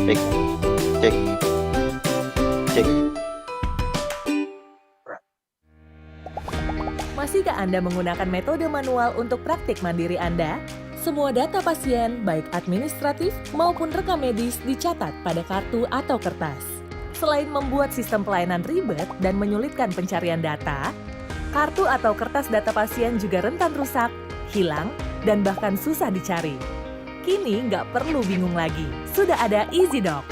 Cek, cek, cek. Masihkah Anda menggunakan metode manual untuk praktik mandiri Anda? Semua data pasien, baik administratif maupun rekam medis, dicatat pada kartu atau kertas. Selain membuat sistem pelayanan ribet dan menyulitkan pencarian data, kartu atau kertas data pasien juga rentan rusak, hilang, dan bahkan susah dicari. Kini nggak perlu bingung lagi, sudah ada EasyDoc.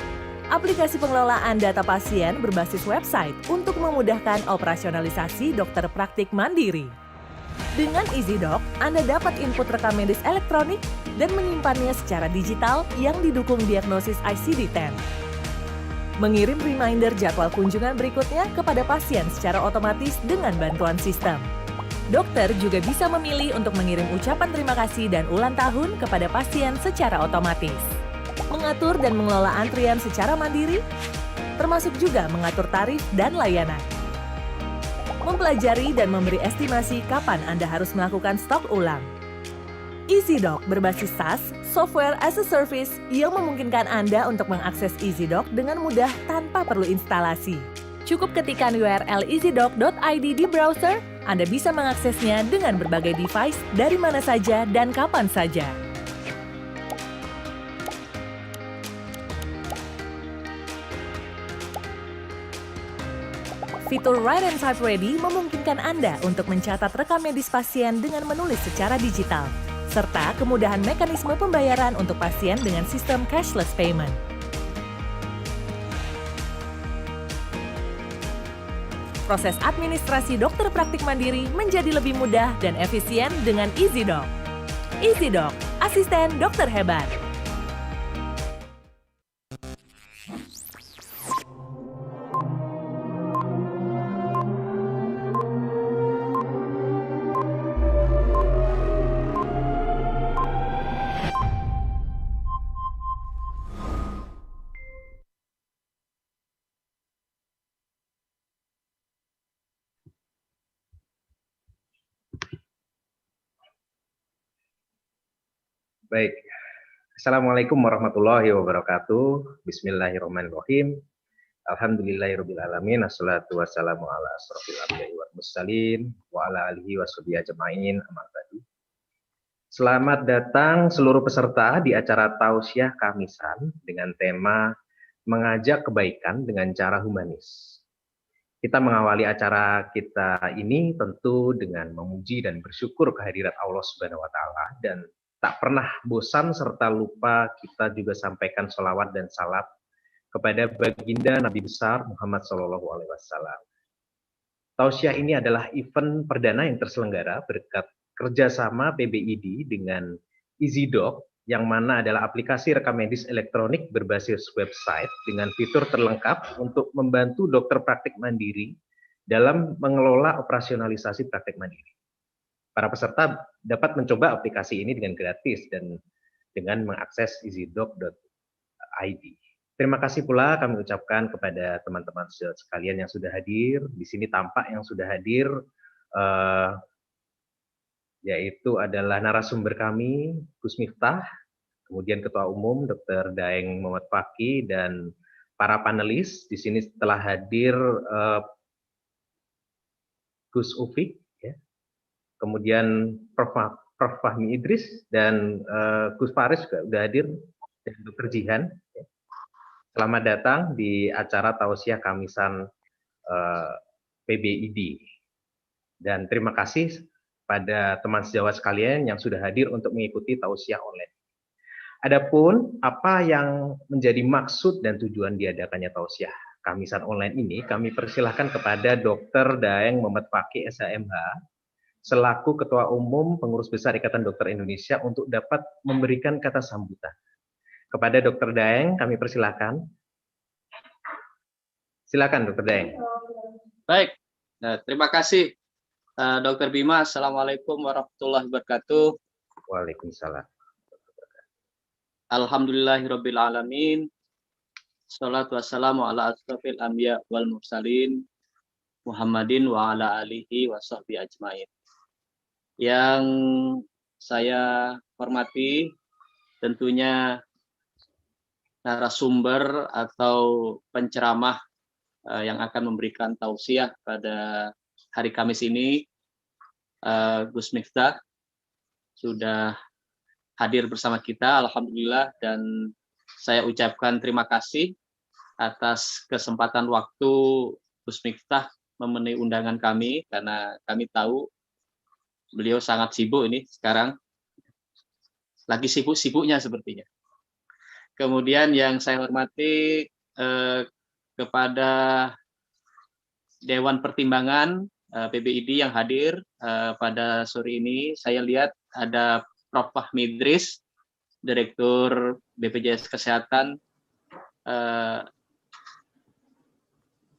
Aplikasi pengelolaan data pasien berbasis website untuk memudahkan operasionalisasi dokter praktik mandiri. Dengan EasyDoc, Anda dapat input rekam medis elektronik dan menyimpannya secara digital yang didukung diagnosis ICD-10. Mengirim reminder jadwal kunjungan berikutnya kepada pasien secara otomatis dengan bantuan sistem. Dokter juga bisa memilih untuk mengirim ucapan terima kasih dan ulang tahun kepada pasien secara otomatis. Mengatur dan mengelola antrian secara mandiri, termasuk juga mengatur tarif dan layanan. Mempelajari dan memberi estimasi kapan Anda harus melakukan stok ulang. EasyDoc berbasis SaaS, Software as a Service, yang memungkinkan Anda untuk mengakses EasyDoc dengan mudah tanpa perlu instalasi. Cukup ketikkan URL easydoc.id di browser, Anda bisa mengaksesnya dengan berbagai device dari mana saja dan kapan saja. Fitur Write and Type Ready memungkinkan Anda untuk mencatat rekam medis pasien dengan menulis secara digital, serta kemudahan mekanisme pembayaran untuk pasien dengan sistem cashless payment. Proses administrasi dokter praktik mandiri menjadi lebih mudah dan efisien dengan EasyDoc. EasyDoc, asisten dokter hebat. Baik, Assalamualaikum warahmatullahi wabarakatuh. Bismillahirrahmanirrahim. Alhamdulillahirrahmanirrahim. Assalatu wassalamu ala asrofil anbiya'i wal mursalin wa ala alihi wa sahbihi ajma'in, amma ba'du. Selamat datang seluruh peserta di acara Tausiah Kamisan dengan tema Mengajak Kebaikan dengan Cara Humanis. Kita mengawali acara kita ini tentu dengan memuji dan bersyukur kehadirat Allah Subhanahu wa Ta'ala, dan tak pernah bosan serta lupa kita juga sampaikan sholawat dan salam kepada baginda Nabi besar Muhammad SAW. Tausiah ini adalah event perdana yang terselenggara berkat kerjasama PBID dengan EasyDoc, yang mana adalah aplikasi rekam medis elektronik berbasis website dengan fitur terlengkap untuk membantu dokter praktik mandiri dalam mengelola operasionalisasi praktik mandiri. Para peserta dapat mencoba aplikasi ini dengan gratis dan dengan mengakses easydoc.id. Terima kasih pula kami ucapkan kepada teman-teman sekalian yang sudah hadir. Di sini tampak yang sudah hadir, yaitu adalah narasumber kami, Gus Miftah, kemudian Ketua Umum Dr. Daeng Muhammad Fakih, dan para panelis. Di sini telah hadir Gus Ufik, kemudian Prof. Fahmi Idris, dan Gus Faris juga sudah hadir, dan Dr. Jihan. Selamat datang di acara Tausiah Kamisan PBID. Dan terima kasih pada teman sejawat sekalian yang sudah hadir untuk mengikuti Tausiah online. Adapun apa yang menjadi maksud dan tujuan diadakannya Tausiah Kamisan online ini, kami persilahkan kepada Dr. Daeng Muhammad Fakih, SHMH, selaku Ketua Umum Pengurus Besar Ikatan Dokter Indonesia, untuk dapat memberikan kata sambutan. Kepada Dr. Daeng, kami persilahkan. Silakan Dr. Daeng. Baik, terima kasih Dr. Bima. Assalamualaikum warahmatullahi wabarakatuh. Waalaikumsalam. Alhamdulillahirabbil alamin. Shalatu wassalamu ala asrofil anbiya wal mursalin Muhammadin wa ala alihi wa sahbihi ajmain. Yang saya hormati tentunya narasumber atau penceramah yang akan memberikan tausiah pada hari Kamis ini, Gus Miftah sudah hadir bersama kita, alhamdulillah, dan saya ucapkan terima kasih atas kesempatan waktu Gus Miftah memenuhi undangan kami, karena kami tahu beliau sangat sibuk ini sekarang, lagi sibuk-sibuknya sepertinya. Kemudian yang saya hormati kepada Dewan Pertimbangan PBID yang hadir pada sore ini, saya lihat ada Prof. Fahmi Idris, Direktur BPJS Kesehatan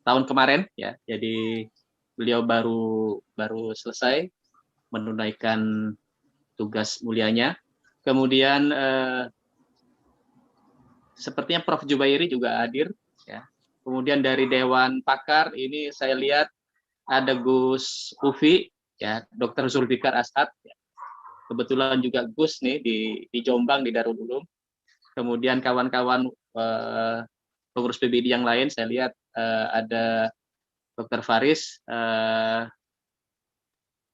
tahun kemarin, ya. Jadi beliau baru selesai menunaikan tugas mulianya. Kemudian sepertinya Prof. Jubairi juga hadir, ya. Kemudian dari Dewan Pakar ini saya lihat ada Gus Ufi, ya, Dr. Zulfikar Asad, ya. Kebetulan juga Gus nih di Jombang di Darul Ulum. Kemudian kawan-kawan pengurus PBID yang lain, saya lihat ada Dr. Faris,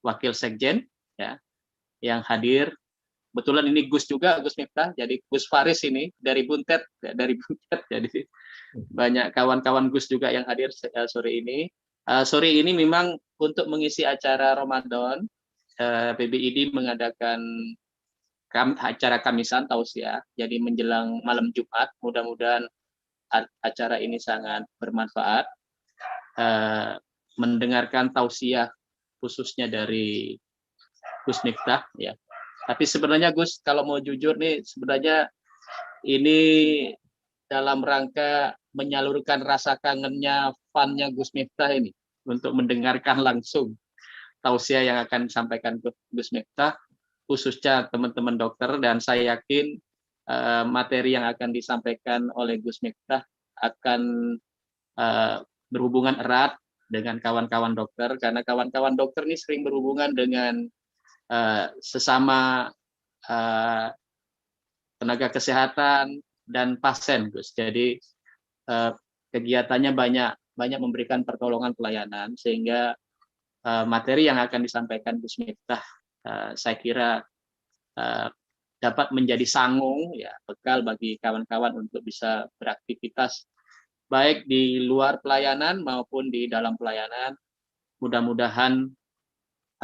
Wakil Sekjen, ya, yang hadir. Kebetulan ini Gus juga, Gus Miftah, jadi Gus Faris ini dari Buntet, jadi banyak kawan-kawan Gus juga yang hadir sore ini. Sore ini memang untuk mengisi acara Ramadan, PBID mengadakan acara Kamisan Tausiah, jadi menjelang malam Jumat. Mudah-mudahan acara ini sangat bermanfaat, mendengarkan tausiah khususnya dari Gus Miftah, ya. Tapi sebenarnya Gus, kalau mau jujur nih, sebenarnya ini dalam rangka menyalurkan rasa kangennya fan-nya Gus Miftah ini untuk mendengarkan langsung tausiah yang akan disampaikan Gus Miftah, khususnya teman-teman dokter, dan saya yakin materi yang akan disampaikan oleh Gus Miftah akan berhubungan erat dengan kawan-kawan dokter, karena kawan-kawan dokter ini sering berhubungan dengan sesama tenaga kesehatan dan pasien, Gus. Jadi kegiatannya banyak memberikan pertolongan pelayanan, sehingga materi yang akan disampaikan Gus Miftah saya kira dapat menjadi sangung, ya, bekal bagi kawan-kawan untuk bisa beraktivitas baik di luar pelayanan maupun di dalam pelayanan. Mudah-mudahan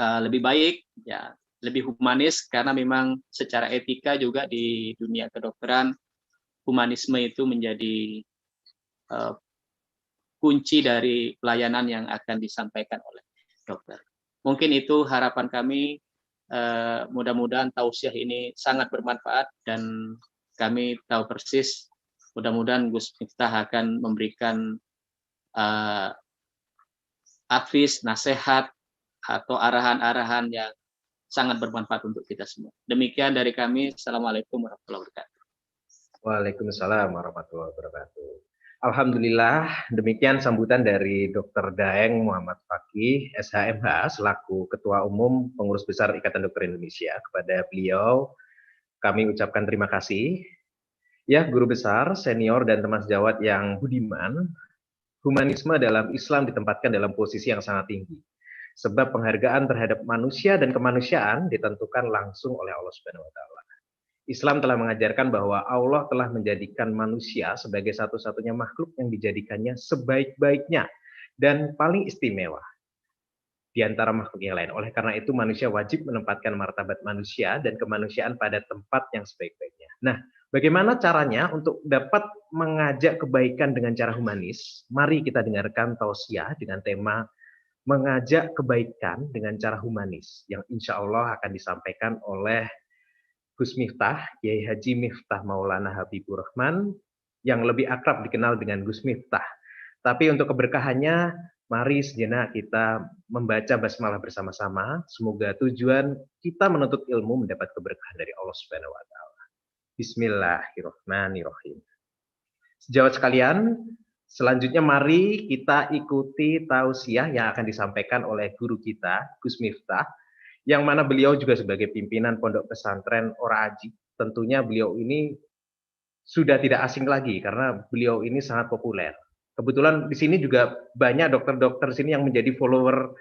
lebih baik, ya, lebih humanis, karena memang secara etika juga di dunia kedokteran humanisme itu menjadi kunci dari pelayanan yang akan disampaikan oleh dokter. Mungkin itu harapan kami. Mudah-mudahan tausiah ini sangat bermanfaat, dan kami tahu persis mudah-mudahan Gus Miftah akan memberikan advies, nasihat, atau arahan-arahan yang sangat bermanfaat untuk kita semua. Demikian dari kami. Assalamualaikum warahmatullahi wabarakatuh. Waalaikumsalam warahmatullahi wabarakatuh. Alhamdulillah, demikian sambutan dari Dr. Daeng Muhammad Fakih, SHMH, selaku Ketua Umum Pengurus Besar Ikatan Dokter Indonesia. Kepada beliau, kami ucapkan terima kasih. Ya, guru besar, senior, dan teman sejawat yang budiman, humanisme dalam Islam ditempatkan dalam posisi yang sangat tinggi. Sebab penghargaan terhadap manusia dan kemanusiaan ditentukan langsung oleh Allah Subhanahu wa Ta'ala. Islam telah mengajarkan bahwa Allah telah menjadikan manusia sebagai satu-satunya makhluk yang dijadikannya sebaik-baiknya dan paling istimewa di antara makhluk yang lain. Oleh karena itu, manusia wajib menempatkan martabat manusia dan kemanusiaan pada tempat yang sebaik-baiknya. Nah, bagaimana caranya untuk dapat mengajak kebaikan dengan cara humanis? Mari kita dengarkan tausiah dengan tema mengajak kebaikan dengan cara humanis, yang insya Allah akan disampaikan oleh Gus Miftah, Kiai Haji Miftah Maulana Habibur Rahman, yang lebih akrab dikenal dengan Gus Miftah. Tapi untuk keberkahannya, mari sejenak kita membaca basmalah bersama-sama. Semoga tujuan kita menuntut ilmu mendapat keberkahan dari Allah Subhanahu wa Ta'ala. Bismillahirrahmanirrahim. Sejawat sekalian, selanjutnya mari kita ikuti tausiah yang akan disampaikan oleh guru kita, Gus Miftah, yang mana beliau juga sebagai pimpinan Pondok Pesantren Ora Aji. Tentunya beliau ini sudah tidak asing lagi karena beliau ini sangat populer. Kebetulan di sini juga banyak dokter-dokter sini yang menjadi follower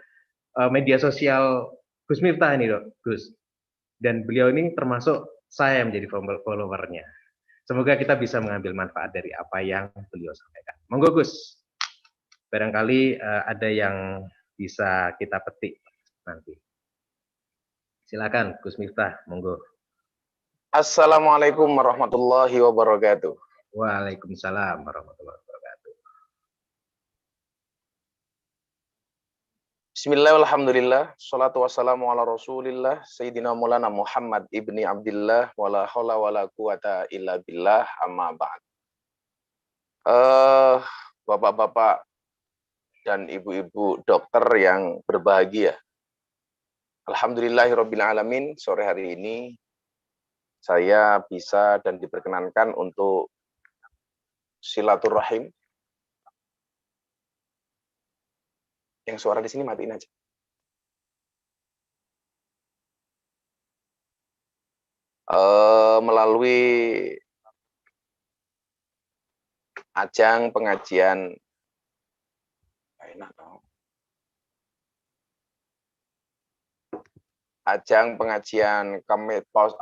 media sosial Gus Miftah ini, Gus. Dan beliau ini termasuk saya yang menjadi followernya. Semoga kita bisa mengambil manfaat dari apa yang beliau sampaikan. Monggo Gus, barangkali ada yang bisa kita petik nanti. Silakan Gus Miftah, monggo. Assalamualaikum warahmatullahi wabarakatuh. Waalaikumsalam warahmatullahi wabarakatuh. Bismillah, alhamdulillah, salatu wassalamu ala rasulillah, Sayyidina Maulana Muhammad ibni Abdillah, wala hawla wala quwata illa billah, amma ba'd. Bapak-bapak dan ibu-ibu dokter yang berbahagia. Alhamdulillahirabbil alamin, sore hari ini saya bisa dan diperkenankan untuk silaturahim. Yang suara di sini matiin aja. Melalui ajang pengajian, enak dong. Ajang pengajian kemisan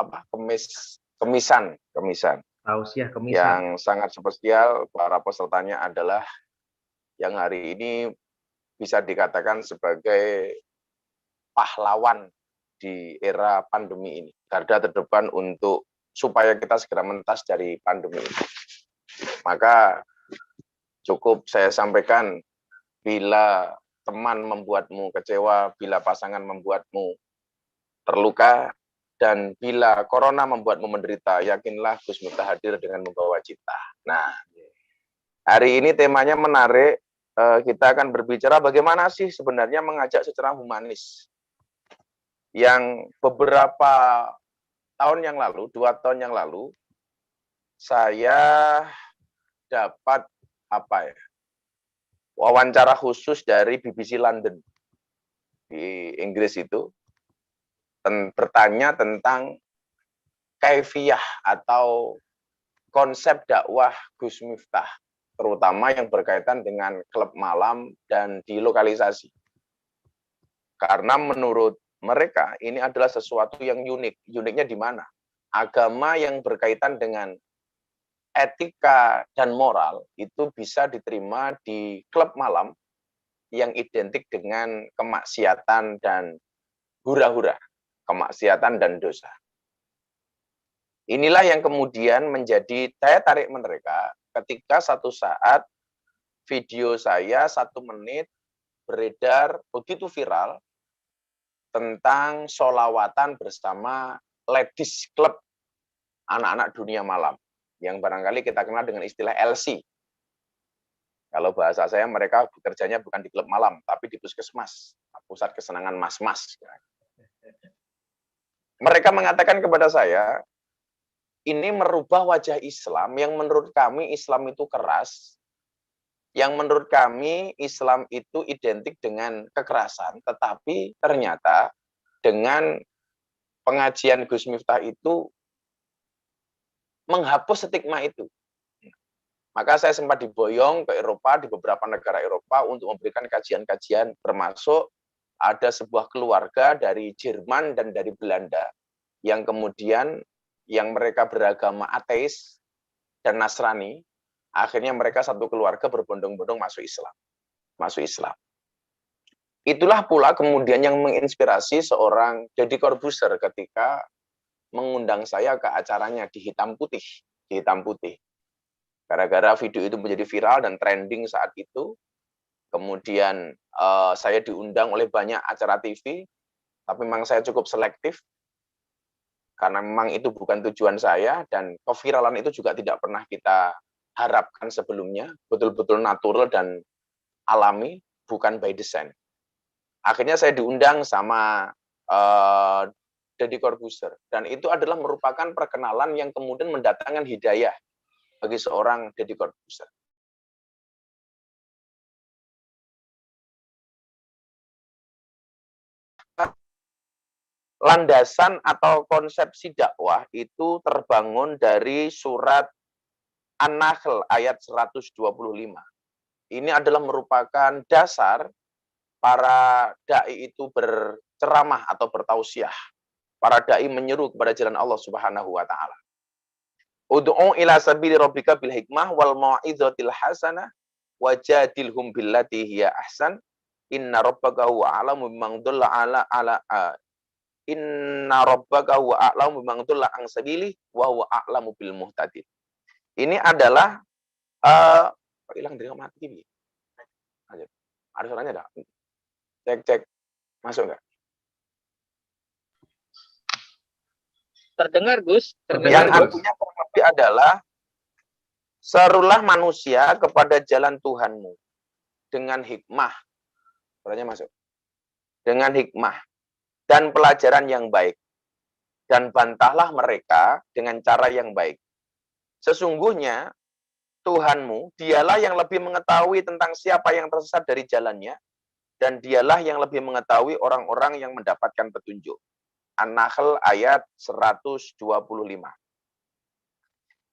Tausiah kemisan yang sangat spesial. Para pesertanya adalah yang hari ini bisa dikatakan sebagai pahlawan di era pandemi ini, garda terdepan untuk supaya kita segera mentas dari pandemi ini. Maka cukup saya sampaikan, bila teman membuatmu kecewa, bila pasangan membuatmu terluka, dan bila corona membuatmu menderita, yakinlah Gus Miftah hadir dengan membawa cita. Nah, hari ini temanya menarik. Kita akan berbicara bagaimana sih sebenarnya mengajak secara humanis. Yang beberapa tahun yang lalu, 2 tahun yang lalu, saya dapat wawancara khusus dari BBC London di Inggris itu, bertanya tentang kaifiyah atau konsep dakwah Gus Miftah, terutama yang berkaitan dengan klub malam dan di lokalisasi. Karena menurut mereka ini adalah sesuatu yang unik. Uniknya di mana? Agama yang berkaitan dengan etika dan moral itu bisa diterima di klub malam yang identik dengan kemaksiatan dan hura-hura, kemaksiatan dan dosa. Inilah yang kemudian menjadi daya tarik mereka ketika satu saat video saya 1 menit beredar begitu viral tentang sholawatan bersama ladies club anak-anak dunia malam, yang barangkali kita kenal dengan istilah LC. Kalau bahasa saya, mereka bekerjanya bukan di klub malam, tapi di puskesmas, pusat kesenangan mas-mas. Mereka mengatakan kepada saya, ini merubah wajah Islam yang menurut kami Islam itu keras, yang menurut kami Islam itu identik dengan kekerasan, tetapi ternyata dengan pengajian Gus Miftah itu menghapus stigma itu. Maka saya sempat diboyong ke Eropa, di beberapa negara Eropa untuk memberikan kajian-kajian, termasuk ada sebuah keluarga dari Jerman dan dari Belanda yang kemudian yang mereka beragama ateis dan Nasrani, akhirnya mereka satu keluarga berbondong-bondong masuk Islam. Itulah pula kemudian yang menginspirasi seorang Deddy Corbuzier ketika mengundang saya ke acaranya di hitam putih. Gara-gara video itu menjadi viral dan trending saat itu, kemudian saya diundang oleh banyak acara TV, tapi memang saya cukup selektif, karena memang itu bukan tujuan saya, dan keviralan itu juga tidak pernah kita harapkan sebelumnya, betul-betul natural dan alami, bukan by design. Akhirnya saya diundang sama Deddy Corbuzier, dan itu adalah merupakan perkenalan yang kemudian mendatangkan hidayah bagi seorang Deddy Corbuzier. Landasan atau konsepsi dakwah itu terbangun dari surat An-Nahl ayat 125. Ini adalah merupakan dasar para dai itu berceramah atau bertausiah. Para dai menyeru kepada jalan Allah Subhanahu wa taala. Ud'u ila sabili rabbika bil hikmah wal mau'izatil hasanah wajadilhum billati hiya ahsan inna rabbaka huwa a'lamu biman dhalla inna rabbaka huwa a'lamu biman dhalla an sabili wa huwa a'lamu bil muhtadin. Ini adalah hilang dari mati ini. Ada suaranya enggak? Cek. Masuk enggak? Terdengar, Gus. Yang artinya kurang lebih adalah serulah manusia kepada jalan Tuhanmu dengan hikmah. Suaranya masuk. Dengan hikmah dan pelajaran yang baik. Dan bantahlah mereka dengan cara yang baik. Sesungguhnya Tuhanmu, dialah yang lebih mengetahui tentang siapa yang tersesat dari jalannya, dan dialah yang lebih mengetahui orang-orang yang mendapatkan petunjuk. An-Nahl ayat 125.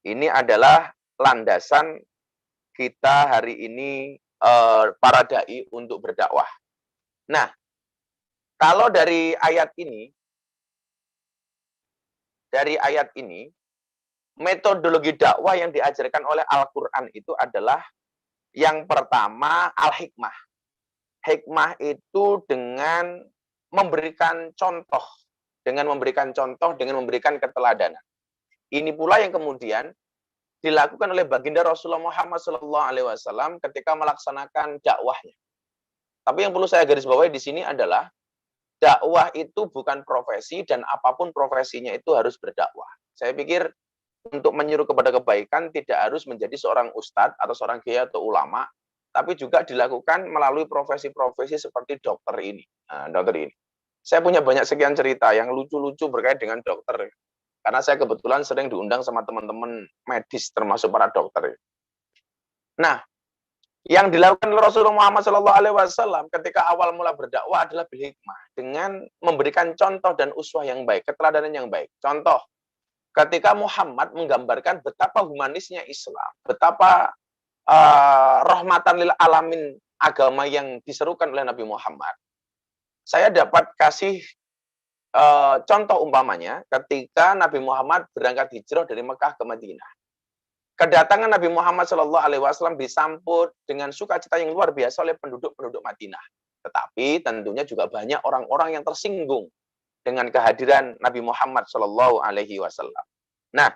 Ini adalah landasan kita hari ini para dai untuk berdakwah. Nah, kalau dari ayat ini, metodologi dakwah yang diajarkan oleh Al-Quran itu adalah yang pertama al-hikmah. Hikmah itu dengan memberikan contoh, dengan memberikan keteladanan. Ini pula yang kemudian dilakukan oleh baginda Rasulullah Muhammad SAW ketika melaksanakan dakwahnya. Tapi yang perlu saya garis bawahi di sini adalah dakwah itu bukan profesi dan apapun profesinya itu harus berdakwah. Saya pikir untuk menyuruh kepada kebaikan tidak harus menjadi seorang ustadz atau seorang kiai atau ulama, tapi juga dilakukan melalui profesi-profesi seperti dokter ini. Saya punya banyak sekian cerita yang lucu-lucu berkait dengan dokter. Karena saya kebetulan sering diundang sama teman-teman medis, termasuk para dokter. Nah, yang dilakukan oleh Rasulullah Muhammad SAW ketika awal mula berdakwah adalah bil hikmah, dengan memberikan contoh dan uswah yang baik, keteladanan yang baik. Contoh, ketika Muhammad menggambarkan betapa humanisnya Islam, betapa rahmatan lil alamin agama yang diserukan oleh Nabi Muhammad. Saya dapat kasih contoh umpamanya ketika Nabi Muhammad berangkat hijrah dari Mekah ke Madinah. Kedatangan Nabi Muhammad SAW disambut dengan sukacita yang luar biasa oleh penduduk-penduduk Madinah. Tetapi tentunya juga banyak orang-orang yang tersinggung dengan kehadiran Nabi Muhammad SAW. Nah,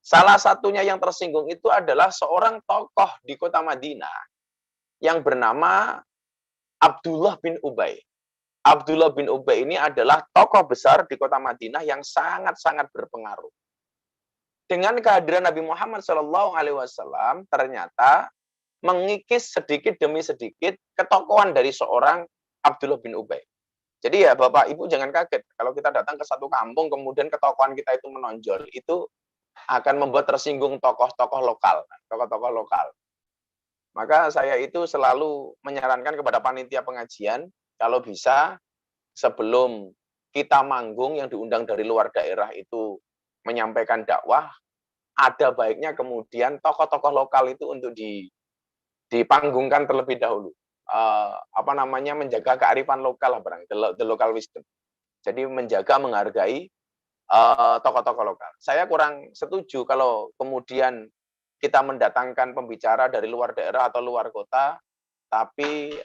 salah satunya yang tersinggung itu adalah seorang tokoh di kota Madinah yang bernama Abdullah bin Ubay. Abdullah bin Ubay ini adalah tokoh besar di kota Madinah yang sangat-sangat berpengaruh. Dengan kehadiran Nabi Muhammad SAW, ternyata mengikis sedikit demi sedikit ketokohan dari seorang Abdullah bin Ubay. Jadi ya Bapak Ibu jangan kaget kalau kita datang ke satu kampung kemudian ketokohan kita itu menonjol, itu akan membuat tersinggung tokoh-tokoh lokal. Maka saya itu selalu menyarankan kepada panitia pengajian, kalau bisa sebelum kita manggung yang diundang dari luar daerah itu menyampaikan dakwah, ada baiknya kemudian tokoh-tokoh lokal itu untuk dipanggungkan terlebih dahulu. Menjaga kearifan lokal lah, the local wisdom. Jadi menjaga, menghargai tokoh-tokoh lokal. Saya kurang setuju kalau kemudian kita mendatangkan pembicara dari luar daerah atau luar kota, tapi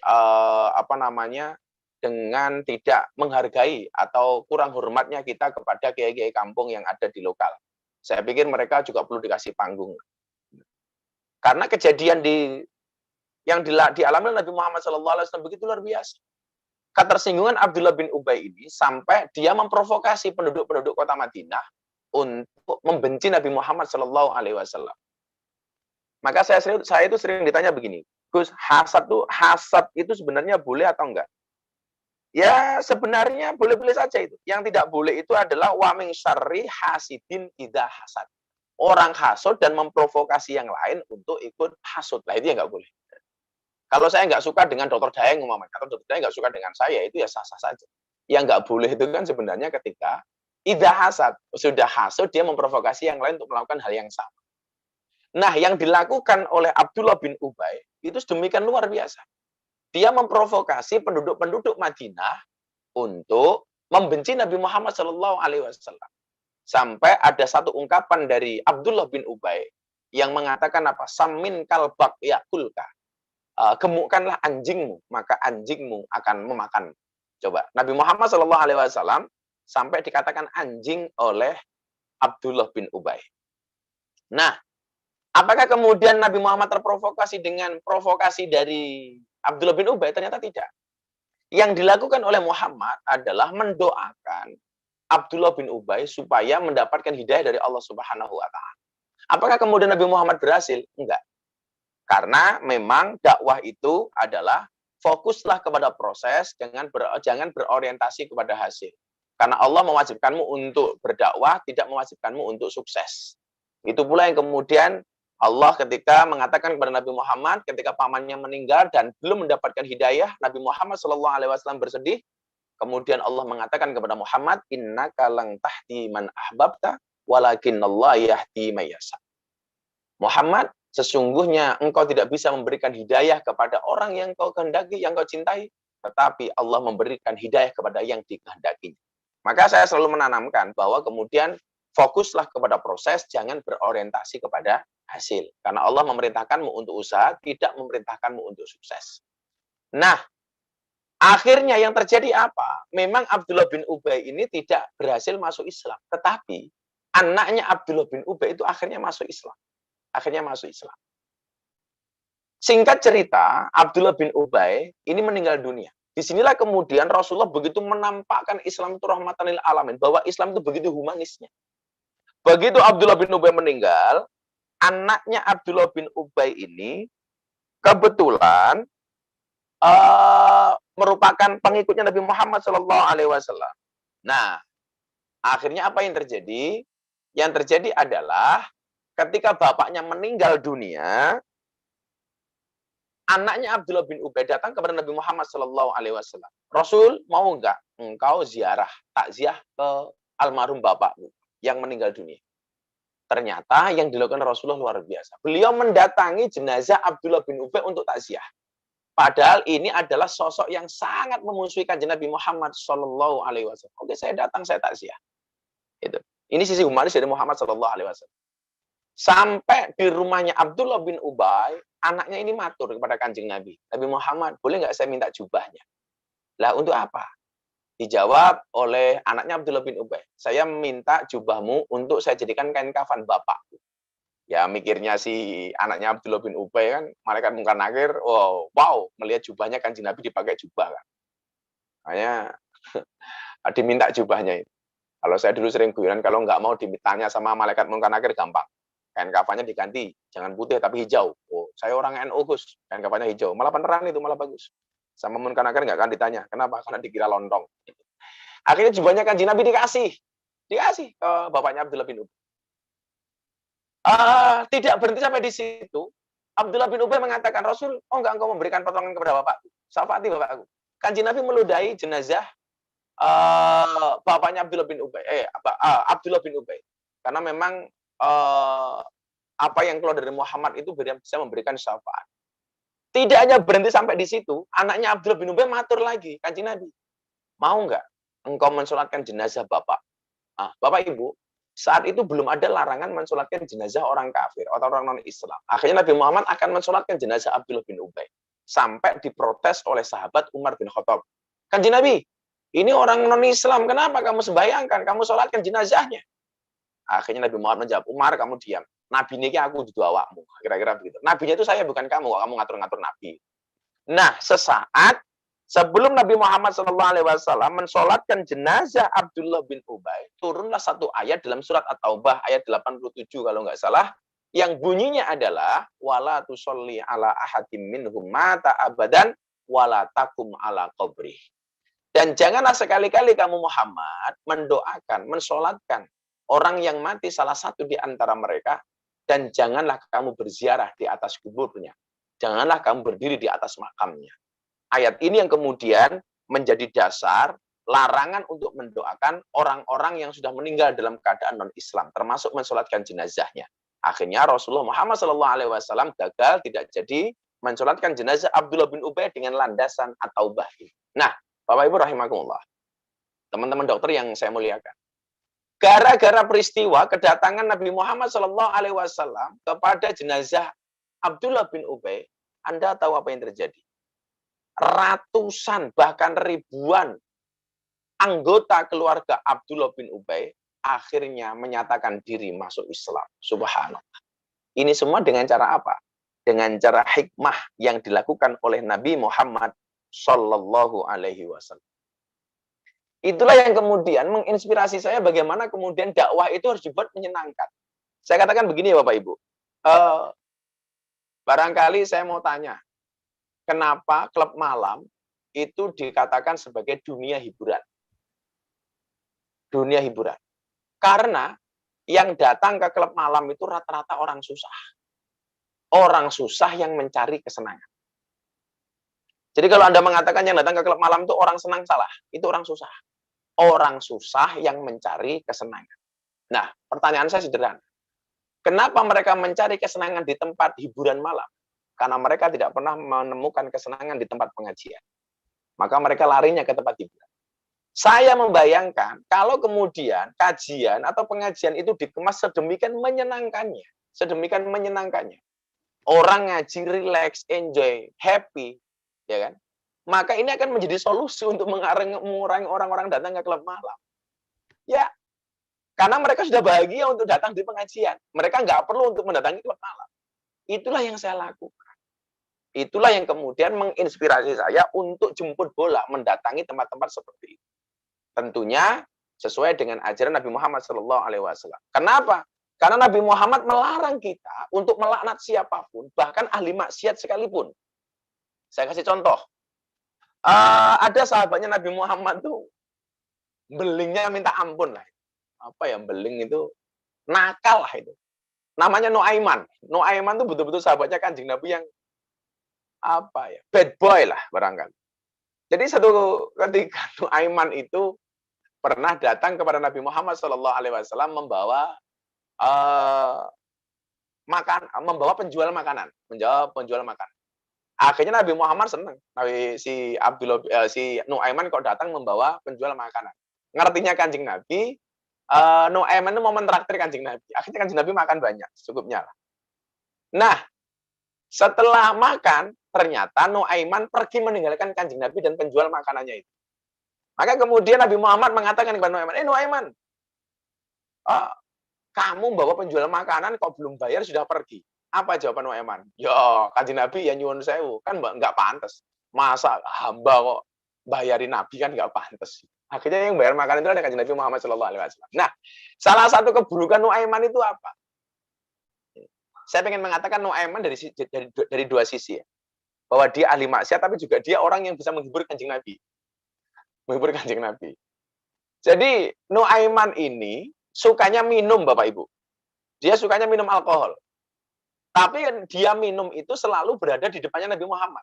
dengan tidak menghargai atau kurang hormatnya kita kepada kiai-kiai kampung yang ada di lokal. Saya pikir mereka juga perlu dikasih panggung. Karena kejadian yang dialami oleh Nabi Muhammad SAW begitu luar biasa. Ketersinggungan Abdullah bin Ubay ini sampai dia memprovokasi penduduk-penduduk kota Madinah untuk membenci Nabi Muhammad SAW. Maka saya itu sering ditanya begini, Gus, hasad itu sebenarnya boleh atau enggak? Ya sebenarnya boleh-boleh saja itu. Yang tidak boleh itu adalah wa min syarri hasidin idza hasad. Orang hasud dan memprovokasi yang lain untuk ikut hasud. Lah itu ya nggak boleh. Kalau saya nggak suka dengan Dr. Daeng umpamanya, atau Dr. Daeng nggak suka dengan saya, itu ya sah-sah saja. Yang nggak boleh itu kan sebenarnya ketika idza hasad, sudah hasud dia memprovokasi yang lain untuk melakukan hal yang sama. Nah, yang dilakukan oleh Abdullah bin Ubay itu sedemikian luar biasa. Dia memprovokasi penduduk-penduduk Madinah untuk membenci Nabi Muhammad SAW. Sampai ada satu ungkapan dari Abdullah bin Ubay yang mengatakan apa? Samin kalbak yakulka. Gemukkanlah anjingmu, maka anjingmu akan memakan. Coba, Nabi Muhammad SAW sampai dikatakan anjing oleh Abdullah bin Ubay. Nah, apakah kemudian Nabi Muhammad terprovokasi dengan provokasi dari Abdullah bin Ubay? Ternyata tidak. Yang dilakukan oleh Muhammad adalah mendoakan Abdullah bin Ubay supaya mendapatkan hidayah dari Allah Subhanahu wa taala. Apakah kemudian Nabi Muhammad berhasil? Enggak. Karena memang dakwah itu adalah fokuslah kepada proses, jangan berorientasi kepada hasil. Karena Allah mewajibkanmu untuk berdakwah, tidak mewajibkanmu untuk sukses. Itu pula yang kemudian Allah ketika mengatakan kepada Nabi Muhammad ketika pamannya meninggal dan belum mendapatkan hidayah, Nabi Muhammad SAW bersedih. Kemudian Allah mengatakan kepada Muhammad, innaka lang tahdi man ahbabta, walakinallah yahdi may yasha. Muhammad, sesungguhnya engkau tidak bisa memberikan hidayah kepada orang yang kau kehendaki, yang kau cintai, tetapi Allah memberikan hidayah kepada yang dikehendakinya. Maka saya selalu menanamkan bahwa kemudian fokuslah kepada proses, jangan berorientasi kepada hasil. Karena Allah memerintahkanmu untuk usaha, tidak memerintahkanmu untuk sukses. Nah, akhirnya yang terjadi apa? Memang Abdullah bin Ubay ini tidak berhasil masuk Islam. Tetapi anaknya Abdullah bin Ubay itu akhirnya masuk Islam. Akhirnya masuk Islam. Singkat cerita, Abdullah bin Ubay ini meninggal dunia. Disinilah kemudian Rasulullah begitu menampakkan Islam itu rahmatan lil alamin, bahwa Islam itu begitu humanisnya. Begitu Abdullah bin Ubay meninggal, anaknya Abdullah bin Ubay ini kebetulan merupakan pengikutnya Nabi Muhammad SAW. Nah, akhirnya apa yang terjadi? Yang terjadi adalah ketika bapaknya meninggal dunia, anaknya Abdullah bin Ubay datang kepada Nabi Muhammad SAW. Rasul, mau enggak engkau ziarah, takziah ke almarhum bapakmu yang meninggal dunia? Ternyata yang dilakukan Rasulullah luar biasa. Beliau mendatangi jenazah Abdullah bin Ubay untuk takziah. Padahal ini adalah sosok yang sangat memusuhi kanjeng Nabi Muhammad SAW. Oke, saya datang, saya takziah. Itu. Ini sisi humanis dari Muhammad SAW. Sampai di rumahnya Abdullah bin Ubay, anaknya ini matur kepada kanjeng Nabi. Nabi Muhammad, boleh nggak saya minta jubahnya? Lah, untuk apa? Dijawab oleh anaknya Abdullah bin Ubay. Saya minta jubahmu untuk saya jadikan kain kafan bapakku. Ya, mikirnya si anaknya Abdullah bin Ubay kan, malaikat mungkar nakir, wow, melihat jubahnya kanjeng Nabi dipakai jubah kan. Makanya diminta jubahnya itu. Kalau saya dulu sering guyonan, kalau nggak mau ditanya sama malaikat mungkar nakir gampang. Kain kafannya diganti, jangan putih tapi hijau. Oh, saya orang NU Gus, kain kafannya hijau. Malah beneran itu, malah bagus. Sama mungkar nakir nggak akan ditanya. Kenapa? Karena dikira lontong. Akhirnya jubahnya kanjeng Nabi dikasih ke bapaknya Abdullah bin Ubay. Tidak berhenti sampai di situ. Abdullah bin Ubay mengatakan, Rasul, enggak engkau memberikan pertolongan kepada bapakku. Syafaati bapakku. Kanjeng Nabi meludahi jenazah bapaknya Abdullah bin Ubay. Abdullah bin Ubay. Karena memang apa yang keluar dari Muhammad itu bisa memberikan syafaat. Tidak hanya berhenti sampai di situ, anaknya Abdullah bin Ubay matur lagi, kanjeng Nabi, mau enggak engkau mensolatkan jenazah bapak? Bapak Ibu, saat itu belum ada larangan mensolatkan jenazah orang kafir atau orang non-Islam. Akhirnya Nabi Muhammad akan mensolatkan jenazah Abdullah bin Ubay. Sampai diprotes oleh sahabat Umar bin Khattab. Kanjeng Nabi, ini orang non-Islam, kenapa kamu sembayangkan? Kamu solatkan jenazahnya. Akhirnya Nabi Muhammad menjawab, Umar, kamu diam. Nabi ini aku dudu awakmu. Kira-kira begitu. Nabinya itu saya, bukan kamu. Kamu ngatur-ngatur Nabi. Nah, sesaat sebelum Nabi Muhammad SAW mensolatkan jenazah Abdullah bin Ubay, turunlah satu ayat dalam surat At-Taubah ayat 87 kalau nggak salah, yang bunyinya adalah wala tusolli ala ahadim minhum mata abadan wala takum ala qabri. Dan janganlah sekali-kali kamu Muhammad mendoakan, mensolatkan orang yang mati salah satu di antara mereka, dan janganlah kamu berziarah di atas kuburnya. Janganlah kamu berdiri di atas makamnya. Ayat ini yang kemudian menjadi dasar larangan untuk mendoakan orang-orang yang sudah meninggal dalam keadaan non-Islam, termasuk mensolatkan jenazahnya. Akhirnya Rasulullah Muhammad SAW gagal, tidak jadi mensolatkan jenazah Abdullah bin Ubay dengan landasan at-taubah. Nah, Bapak Ibu rahimakumullah, teman-teman dokter yang saya muliakan, gara-gara peristiwa kedatangan Nabi Muhammad SAW kepada jenazah Abdullah bin Ubay, Anda tahu apa yang terjadi? Ratusan bahkan ribuan anggota keluarga Abdullah bin Ubay akhirnya menyatakan diri masuk Islam. Subhanallah. Ini semua dengan cara apa? Dengan cara hikmah yang dilakukan oleh Nabi Muhammad Sallallahu Alaihi Wasallam. Itulah yang kemudian menginspirasi saya bagaimana kemudian dakwah itu harus dibuat menyenangkan. Saya katakan begini ya Bapak Ibu. Barangkali saya mau tanya, kenapa klub malam itu dikatakan sebagai dunia hiburan? Dunia hiburan. Karena yang datang ke klub malam itu rata-rata orang susah. Orang susah yang mencari kesenangan. Jadi kalau Anda mengatakan yang datang ke klub malam itu orang senang, salah. Itu orang susah. Orang susah yang mencari kesenangan. Nah, pertanyaan saya sederhana. Kenapa mereka mencari kesenangan di tempat hiburan malam? Karena mereka tidak pernah menemukan kesenangan di tempat pengajian. Maka mereka larinya ke tempat hiburan. Saya membayangkan kalau kemudian kajian atau pengajian itu dikemas sedemikian menyenangkannya. Sedemikian menyenangkannya. Orang ngaji, relax, enjoy, happy. Ya kan? Maka ini akan menjadi solusi untuk mengurangi orang-orang datang ke klub malam. Ya, karena mereka sudah bahagia untuk datang di pengajian. Mereka nggak perlu untuk mendatangi klub malam. Itulah yang saya lakukan. Itulah yang kemudian menginspirasi saya untuk jemput bola, mendatangi tempat-tempat seperti itu. Tentunya sesuai dengan ajaran Nabi Muhammad SAW. Kenapa? Karena Nabi Muhammad melarang kita untuk melaknat siapapun, bahkan ahli maksiat sekalipun. Saya kasih contoh. Ada sahabatnya Nabi Muhammad tuh belingnya minta ampun lah. Apa ya beling itu? Nakal lah itu. Namanya Nuaiman. Nuaiman tuh betul-betul sahabatnya Kanjeng Nabi yang apa ya? Bad boy lah barangkali. Jadi satu ketika Nuaiman itu pernah datang kepada Nabi Muhammad SAW membawa membawa penjual makanan, Akhirnya Nabi Muhammad senang. Si Nuaiman kok datang membawa penjual makanan. Ngertinya Kanjeng Nabi, Nuaiman itu mau mentraktir Kanjeng Nabi. Akhirnya Kanjeng Nabi makan banyak, cukupnya lah. Nah, setelah makan, ternyata Nuaiman pergi meninggalkan Kanjeng Nabi dan penjual makanannya itu. Maka kemudian Nabi Muhammad mengatakan kepada Nuaiman, Nuaiman, kamu bawa penjual makanan kok belum bayar sudah pergi. Apa jawaban Nuaiman? Ya, Kanjeng Nabi ya nyuwun sewu, kan nggak pantas. Masa hamba kok bayarin Nabi kan nggak pantas. Akhirnya yang bayar makanan itu ada Kanjeng Nabi Muhammad SAW. Nah, salah satu keburukan Nuaiman itu apa? Saya ingin mengatakan Nuaiman dari dua sisi ya. Bahwa dia ahli maksiat, tapi juga dia orang yang bisa menghibur Kanjeng Nabi. Menghibur Kanjeng Nabi. Jadi Nuaiman ini sukanya minum Bapak Ibu. Dia sukanya minum alkohol. Tapi dia minum itu selalu berada di depannya Nabi Muhammad.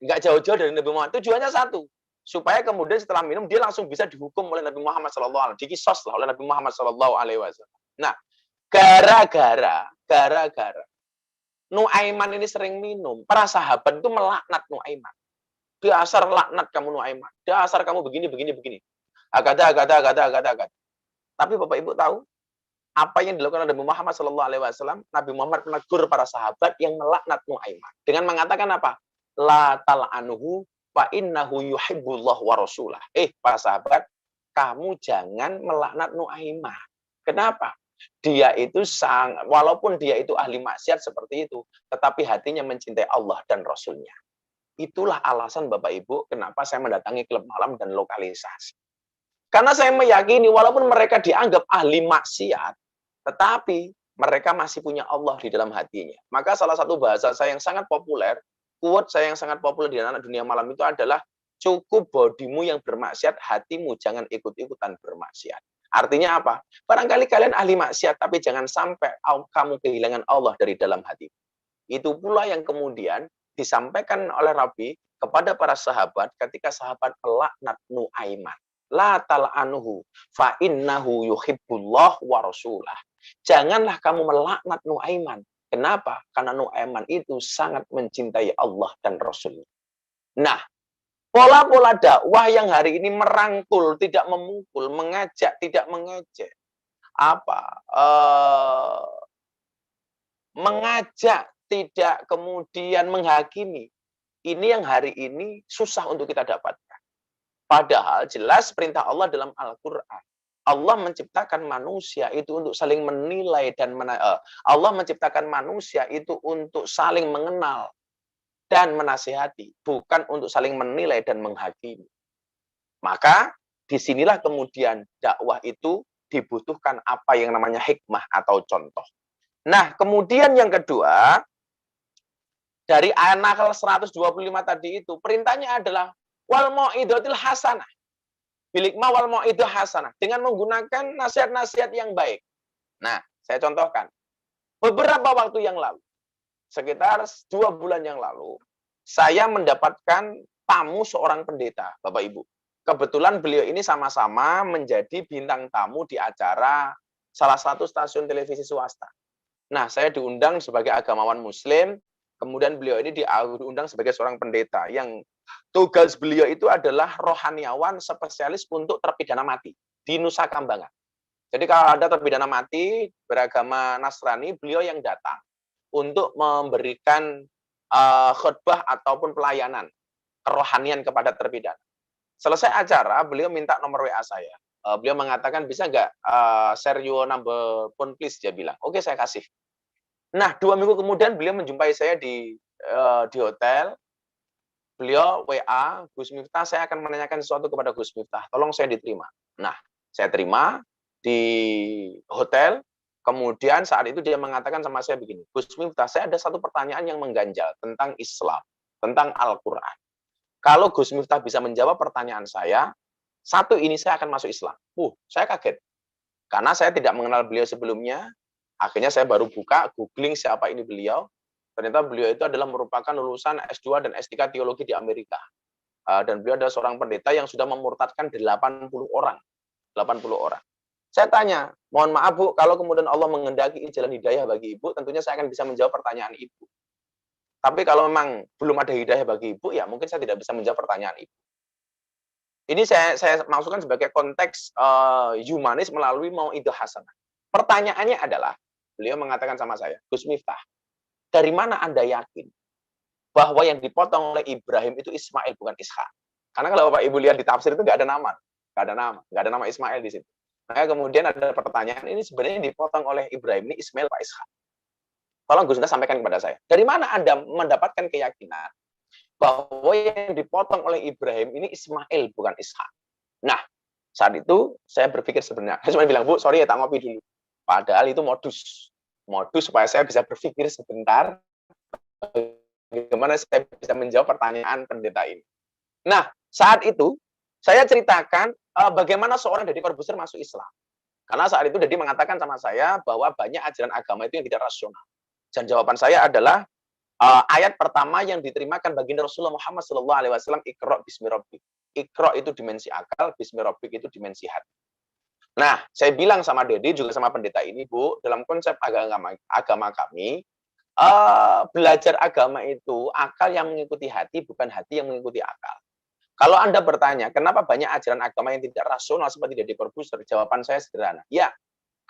Enggak jauh-jauh dari Nabi Muhammad. Tujuannya satu. Supaya kemudian setelah minum dia langsung bisa dihukum oleh Nabi Muhammad SAW. Dikisos lah oleh Nabi Muhammad SAW. Nah, gara-gara Nuaiman ini sering minum, para sahabat itu melaknat Nuaiman. Dasar laknat kamu Nuaiman. Dasar kamu begini. Agada. Tapi Bapak Ibu tahu apa yang dilakukan Nabi Muhammad SAW? Nabi Muhammad menegur para sahabat yang melaknat Nuaiman dengan mengatakan apa? La tal'anuhu fa innahu yuhibbullah wa rasulah. Para sahabat, kamu jangan melaknat Nuaiman. Kenapa? Dia itu walaupun dia itu ahli maksiat seperti itu, tetapi hatinya mencintai Allah dan Rasulnya. Itulah alasan Bapak Ibu kenapa saya mendatangi klub malam dan lokalisasi. Karena saya meyakini walaupun mereka dianggap ahli maksiat, tetapi mereka masih punya Allah di dalam hatinya. Maka salah satu bahasa saya yang sangat populer, quote saya yang sangat populer di anak dunia malam itu adalah, cukup bodimu yang bermaksiat, hatimu jangan ikut-ikutan bermaksiat. Artinya apa? Barangkali kalian ahli maksiat, tapi jangan sampai kamu kehilangan Allah dari dalam hati. Itu pula yang kemudian disampaikan oleh Nabi kepada para sahabat ketika sahabat melaknat Nuaiman. La tal'anuhu fa innahu yuhibbullah wa rasulah. Janganlah kamu melaknat Nuaiman. Kenapa? Karena Nuaiman itu sangat mencintai Allah dan Rasul. Nah, pola-pola dakwah yang hari ini merangkul, tidak memukul, mengajak, tidak mengejek. Mengajak, tidak kemudian menghakimi. Ini yang hari ini susah untuk kita dapatkan. Padahal jelas perintah Allah dalam Al-Quran. Allah menciptakan manusia itu untuk saling menilai dan Allah menciptakan manusia itu untuk saling mengenal dan menasihati, bukan untuk saling menilai dan menghakimi. Maka disinilah kemudian dakwah itu dibutuhkan apa yang namanya hikmah atau contoh. Nah, kemudian yang kedua, dari ayat Nahl 125 tadi itu, perintahnya adalah wal mau'idotil hasanah. Bilikma wal mau'idah hasanah. Dengan menggunakan nasihat-nasihat yang baik. Nah, saya contohkan. Beberapa waktu yang lalu, sekitar 2 bulan yang lalu, saya mendapatkan tamu seorang pendeta, Bapak Ibu. Kebetulan beliau ini sama-sama menjadi bintang tamu di acara salah satu stasiun televisi swasta. Nah, saya diundang sebagai agamawan muslim, kemudian beliau ini diundang sebagai seorang pendeta yang tugas beliau itu adalah rohaniawan spesialis untuk terpidana mati di Nusa Kambangan. Jadi kalau ada terpidana mati beragama Nasrani, beliau yang datang untuk memberikan khutbah ataupun pelayanan kerohanian kepada terpidana. Selesai acara, beliau minta nomor WA saya. Beliau mengatakan, bisa nggak share your number phone please, dia bilang. Oke, saya kasih. Nah, 2 minggu kemudian beliau menjumpai saya di hotel. Beliau WA, Gus Miftah, saya akan menanyakan sesuatu kepada Gus Miftah. Tolong saya diterima. Nah, saya terima di hotel. Kemudian saat itu dia mengatakan sama saya begini, Gus Miftah, saya ada satu pertanyaan yang mengganjal tentang Islam, tentang Al-Quran. Kalau Gus Miftah bisa menjawab pertanyaan saya, satu ini saya akan masuk Islam. Saya kaget. Karena saya tidak mengenal beliau sebelumnya. Akhirnya saya baru buka, googling siapa ini beliau. Ternyata beliau itu adalah merupakan lulusan S2 dan S3 teologi di Amerika. Dan beliau adalah seorang pendeta yang sudah memurtadkan 80 orang. 80 orang. Saya tanya, mohon maaf Bu, kalau kemudian Allah menghendaki jalan hidayah bagi Ibu, tentunya saya akan bisa menjawab pertanyaan Ibu. Tapi kalau memang belum ada hidayah bagi Ibu, ya mungkin saya tidak bisa menjawab pertanyaan Ibu. Ini saya maksudkan sebagai konteks humanis melalui mau'idah hasanah. Pertanyaannya adalah, beliau mengatakan sama saya, Gus Miftah, dari mana Anda yakin bahwa yang dipotong oleh Ibrahim itu Ismail bukan Ishak? Karena kalau Bapak Ibu lihat di tafsir itu nggak ada nama Ismail di situ. Maka kemudian ada pertanyaan, ini sebenarnya dipotong oleh Ibrahim ini Ismail Pak Ishak. Tolong Gus Miftah sampaikan kepada saya. Dari mana Anda mendapatkan keyakinan bahwa yang dipotong oleh Ibrahim ini Ismail bukan Ishak? Nah, saat itu saya berpikir sebenarnya. Saya cuma bilang, Bu, sorry ya, tak ngopi dulu. Padahal itu modus supaya saya bisa berpikir sebentar bagaimana saya bisa menjawab pertanyaan pendeta ini. Nah, saat itu saya ceritakan bagaimana seorang Deddy Corbuzier masuk Islam. Karena saat itu Deddy mengatakan sama saya bahwa banyak ajaran agama itu yang tidak rasional. Dan jawaban saya adalah ayat pertama yang diterimakan baginda Rasulullah Muhammad SAW, Iqra bismi rabbik. Iqra itu dimensi akal, bismi rabbik itu dimensi hati. Nah, saya bilang sama Deddy juga sama pendeta ini, Bu, dalam konsep agama kami, belajar agama itu akal yang mengikuti hati, bukan hati yang mengikuti akal. Kalau Anda bertanya, kenapa banyak ajaran agama yang tidak rasional seperti Deddy Corbuzier? Jawaban saya sederhana. Ya,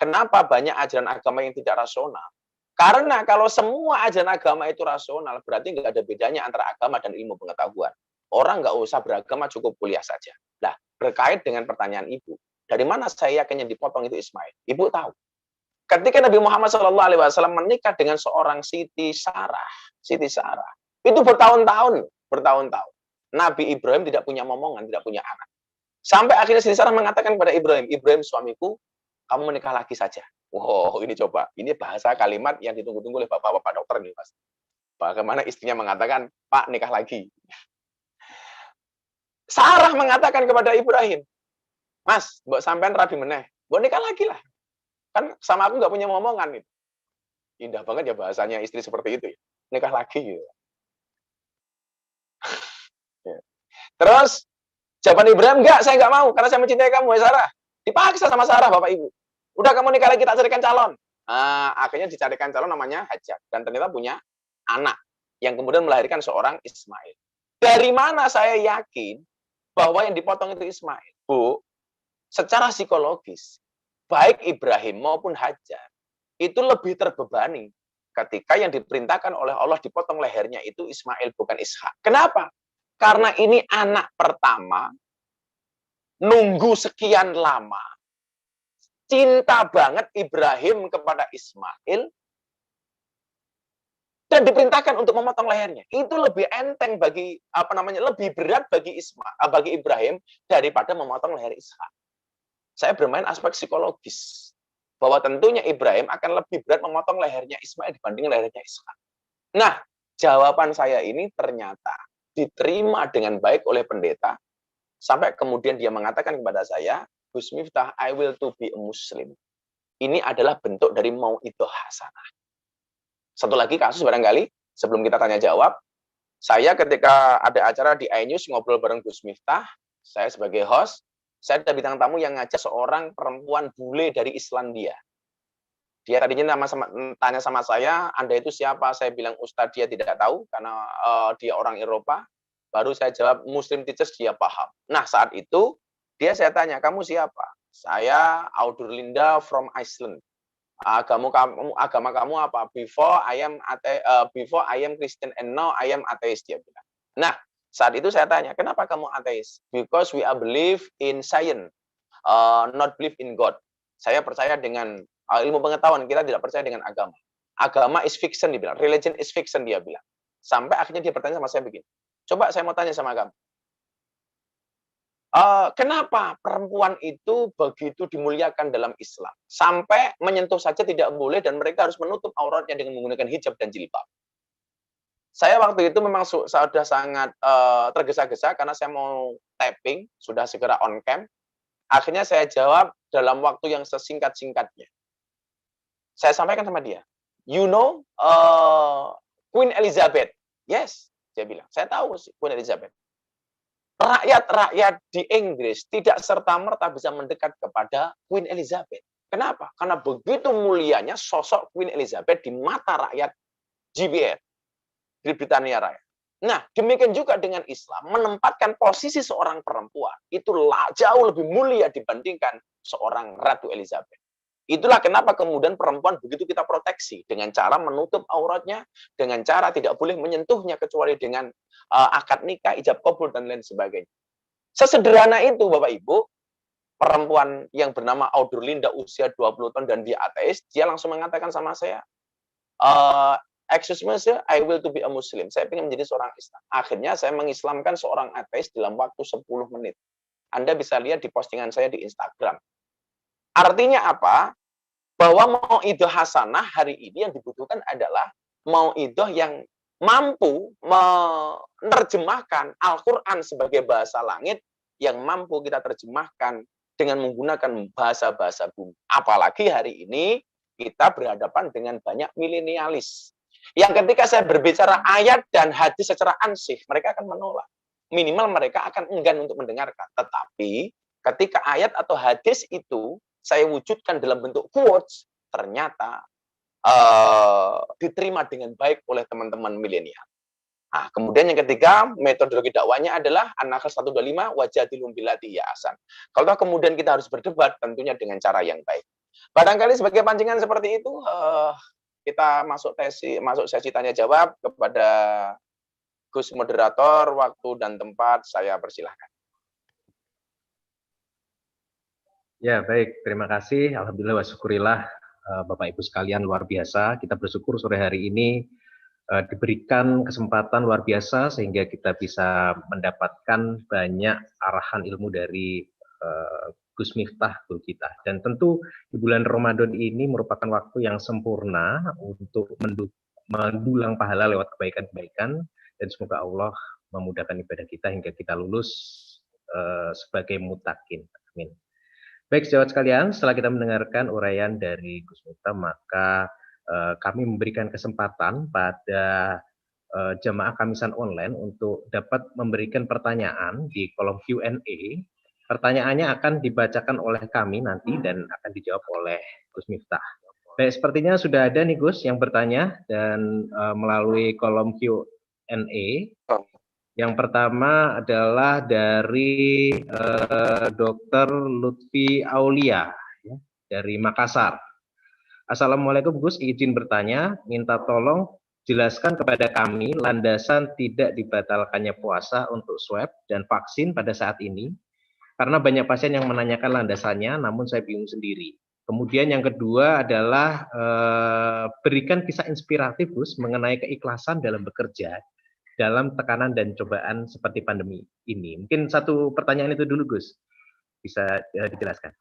kenapa banyak ajaran agama yang tidak rasional? Karena kalau semua ajaran agama itu rasional, berarti nggak ada bedanya antara agama dan ilmu pengetahuan. Orang nggak usah beragama, cukup kuliah saja. Nah, berkait dengan pertanyaan Ibu, dari mana saya yakin yang dipotong itu Ismail? Ibu tahu. Ketika Nabi Muhammad SAW menikah dengan seorang Siti Sarah, itu bertahun-tahun. Nabi Ibrahim tidak punya momongan, tidak punya anak. Sampai akhirnya Siti Sarah mengatakan kepada Ibrahim, Ibrahim suamiku, kamu menikah lagi saja. Wow, ini coba. Ini bahasa kalimat yang ditunggu-tunggu oleh bapak-bapak dokter nih, Mas. Bagaimana istrinya mengatakan, Pak, nikah lagi. Sarah mengatakan kepada Ibrahim, Mas, mbok sampean rabi meneh, mbok nikah lagi lah. Kan sama aku nggak punya momongan. Gitu. Indah banget ya bahasanya istri seperti itu. Ya. Nikah lagi. Gitu. Ya. Terus, Jawaban Ibrahim, enggak, saya enggak mau, karena saya mencintai kamu, ya Sarah. Dipaksa sama Sarah, Bapak Ibu. Udah kamu nikah lagi, kita carikan calon. Akhirnya dicarikan calon namanya Hajar. Dan ternyata punya anak. Yang kemudian melahirkan seorang Ismail. Dari mana saya yakin bahwa yang dipotong itu Ismail? Bu, secara psikologis, baik Ibrahim maupun Hajar, itu lebih terbebani ketika yang diperintahkan oleh Allah dipotong lehernya itu Ismail, bukan Ishak. Kenapa? Karena ini anak pertama, nunggu sekian lama, cinta banget Ibrahim kepada Ismail, dan diperintahkan untuk memotong lehernya. Itu lebih enteng bagi lebih berat bagi Ibrahim daripada memotong leher Ishak. Saya bermain aspek psikologis bahwa tentunya Ibrahim akan lebih berat memotong lehernya Ismail dibanding lehernya Ishak. Nah, jawaban saya ini ternyata diterima dengan baik oleh pendeta sampai kemudian dia mengatakan kepada saya, Gus Miftah, I will to be a Muslim. Ini adalah bentuk dari mau'idhah hasanah. Satu lagi kasus barangkali, sebelum kita tanya jawab, saya ketika ada acara di iNews ngobrol bareng Gus Miftah, saya sebagai host, saya ada bintang tamu yang ngajak seorang perempuan bule dari Islandia. Dia tadinya tanya sama saya, Anda itu siapa? Saya bilang Ustadz, dia tidak tahu, karena dia orang Eropa. Baru saya jawab, Muslim teachers, dia paham. Nah, saat itu, saya tanya, kamu siapa? Saya Audurlinda from Iceland. Agama kamu apa? Before I am Christian and now I am atheist, dia bilang. Nah, saat itu saya tanya, kenapa kamu ateis? Because we are believe in science, not believe in God. Saya percaya dengan ilmu pengetahuan, kita tidak percaya dengan agama. Agama is fiction, dia bilang. Religion is fiction, dia bilang. Sampai akhirnya dia bertanya sama saya begini, coba saya mau tanya sama kamu. Kenapa perempuan itu begitu dimuliakan dalam Islam? Sampai menyentuh saja tidak boleh dan mereka harus menutup auratnya dengan menggunakan hijab dan jilbab. Saya waktu itu memang sudah sangat tergesa-gesa karena saya mau tapping, sudah segera on cam. Akhirnya saya jawab dalam waktu yang sesingkat-singkatnya. Saya sampaikan sama dia, you know Queen Elizabeth? Yes, dia bilang. Saya tahu Queen Elizabeth. Rakyat-rakyat di Inggris tidak serta-merta bisa mendekat kepada Queen Elizabeth. Kenapa? Karena begitu mulianya sosok Queen Elizabeth di mata rakyat GBR, di Britania Raya. Nah, demikian juga dengan Islam, menempatkan posisi seorang perempuan itu jauh lebih mulia dibandingkan seorang Ratu Elizabeth. Itulah kenapa kemudian perempuan begitu kita proteksi dengan cara menutup auratnya, dengan cara tidak boleh menyentuhnya kecuali dengan akad nikah, ijab kabul, dan lain sebagainya. Sesederhana itu, Bapak Ibu, perempuan yang bernama Audurlinda usia 20 tahun dan dia ateis, dia langsung mengatakan sama saya, excuse me, sir, I will to be a Muslim. Saya ingin menjadi seorang Islam. Akhirnya saya mengislamkan seorang ateis dalam waktu 10 menit. Anda bisa lihat di postingan saya di Instagram. Artinya apa? Bahwa mau'idhah hasanah hari ini yang dibutuhkan adalah mau'idhah yang mampu menerjemahkan Al-Quran sebagai bahasa langit, yang mampu kita terjemahkan dengan menggunakan bahasa-bahasa bumi. Apalagi hari ini kita berhadapan dengan banyak milenialis. Yang ketika saya berbicara ayat dan hadis secara ansih, mereka akan menolak. Minimal mereka akan enggan untuk mendengarkan. Tetapi ketika ayat atau hadis itu saya wujudkan dalam bentuk quotes, ternyata diterima dengan baik oleh teman-teman milenial. Nah, kemudian yang ketiga, metodologi dakwahnya adalah An-Nahl 125, wajadilhum billati hiya ahsan. Kalau kemudian kita harus berdebat, tentunya dengan cara yang baik. Barangkali sebagai pancingan seperti itu, kita masuk sesi tanya jawab kepada Gus Moderator, waktu dan tempat saya persilahkan. Ya, baik. Terima kasih. Alhamdulillah wa syukurillah, Bapak Ibu sekalian, luar biasa. Kita bersyukur sore hari ini diberikan kesempatan luar biasa sehingga kita bisa mendapatkan banyak arahan ilmu dari Gus Miftah guru kita. Dan tentu di bulan Ramadan ini merupakan waktu yang sempurna untuk mendulang pahala lewat kebaikan-kebaikan, dan semoga Allah memudahkan ibadah kita hingga kita lulus sebagai mutakin. Amin. Baik, sejawat sekalian, setelah kita mendengarkan uraian dari Gus Miftah, maka kami memberikan kesempatan pada jamaah Kamisan online untuk dapat memberikan pertanyaan di kolom Q&A. Pertanyaannya akan dibacakan oleh kami nanti dan akan dijawab oleh Gus Miftah. Baik, sepertinya sudah ada nih Gus yang bertanya dan melalui kolom Q&A. Yang pertama adalah dari Dr. Lutfi Aulia ya, dari Makassar. Assalamualaikum Gus, izin bertanya, minta tolong jelaskan kepada kami landasan tidak dibatalkannya puasa untuk swab dan vaksin pada saat ini. Karena banyak pasien yang menanyakan landasannya, namun saya bingung sendiri. Kemudian yang kedua adalah berikan kisah inspiratif Gus mengenai keikhlasan dalam bekerja dalam tekanan dan cobaan seperti pandemi ini. Mungkin satu pertanyaan itu dulu Gus, bisa dijelaskan.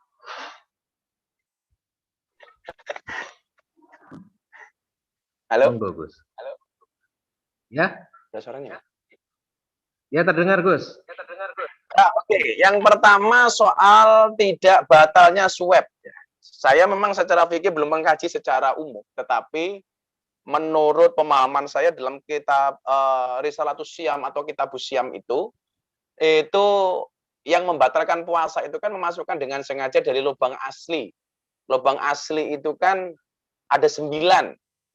Halo. Monggo Gus. Halo. Ya. Ada suaranya? Ya terdengar Gus. Oke. Yang pertama soal tidak batalnya swab. Saya memang secara fikih belum mengkaji secara umum, tetapi menurut pemahaman saya dalam kitab Risalatus Syam atau Kitabus Syam itu yang membatalkan puasa itu kan memasukkan dengan sengaja dari lubang asli. Lubang asli itu kan ada 9.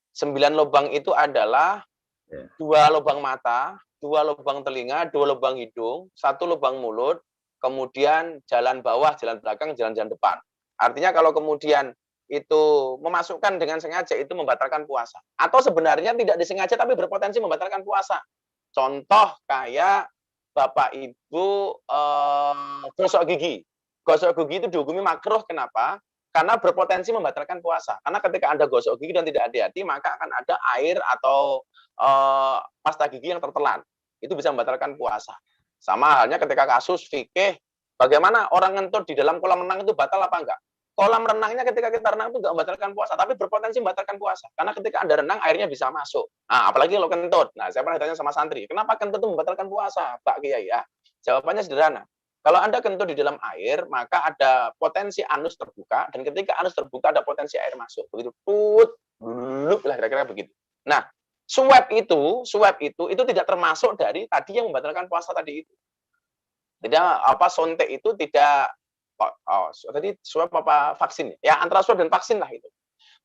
9 lubang itu adalah 2 lubang mata, 2 lubang telinga, 2 lubang hidung, 1 lubang mulut, kemudian jalan bawah, jalan belakang, jalan depan. Artinya kalau kemudian itu memasukkan dengan sengaja itu membatalkan puasa. Atau sebenarnya tidak disengaja tapi berpotensi membatalkan puasa. Contoh kayak Bapak Ibu gosok gigi. Gosok gigi itu dihukumi makruh, kenapa? Karena berpotensi membatalkan puasa. Karena ketika Anda gosok gigi dan tidak hati-hati, maka akan ada air atau pasta gigi yang tertelan. Itu bisa membatalkan puasa. Sama halnya ketika kasus fikih, bagaimana orang ngentut di dalam kolam renang itu batal apa enggak? Kolam renangnya ketika kita renang itu enggak membatalkan puasa, tapi berpotensi membatalkan puasa. Karena ketika Anda renang, airnya bisa masuk. Nah, apalagi kalau kentut. Nah, saya pernah ditanya sama santri, kenapa kentut itu membatalkan puasa, Pak Kiai? Ya, jawabannya sederhana. Kalau Anda kentut di dalam air, maka ada potensi anus terbuka, dan ketika anus terbuka ada potensi air masuk. Begitu, lah kira-kira begitu. Nah, swab itu tidak termasuk dari tadi yang membatalkan puasa tadi itu. Tidak sontek itu tidak tadi swab apa vaksin? Ya antara swab dan vaksin lah itu.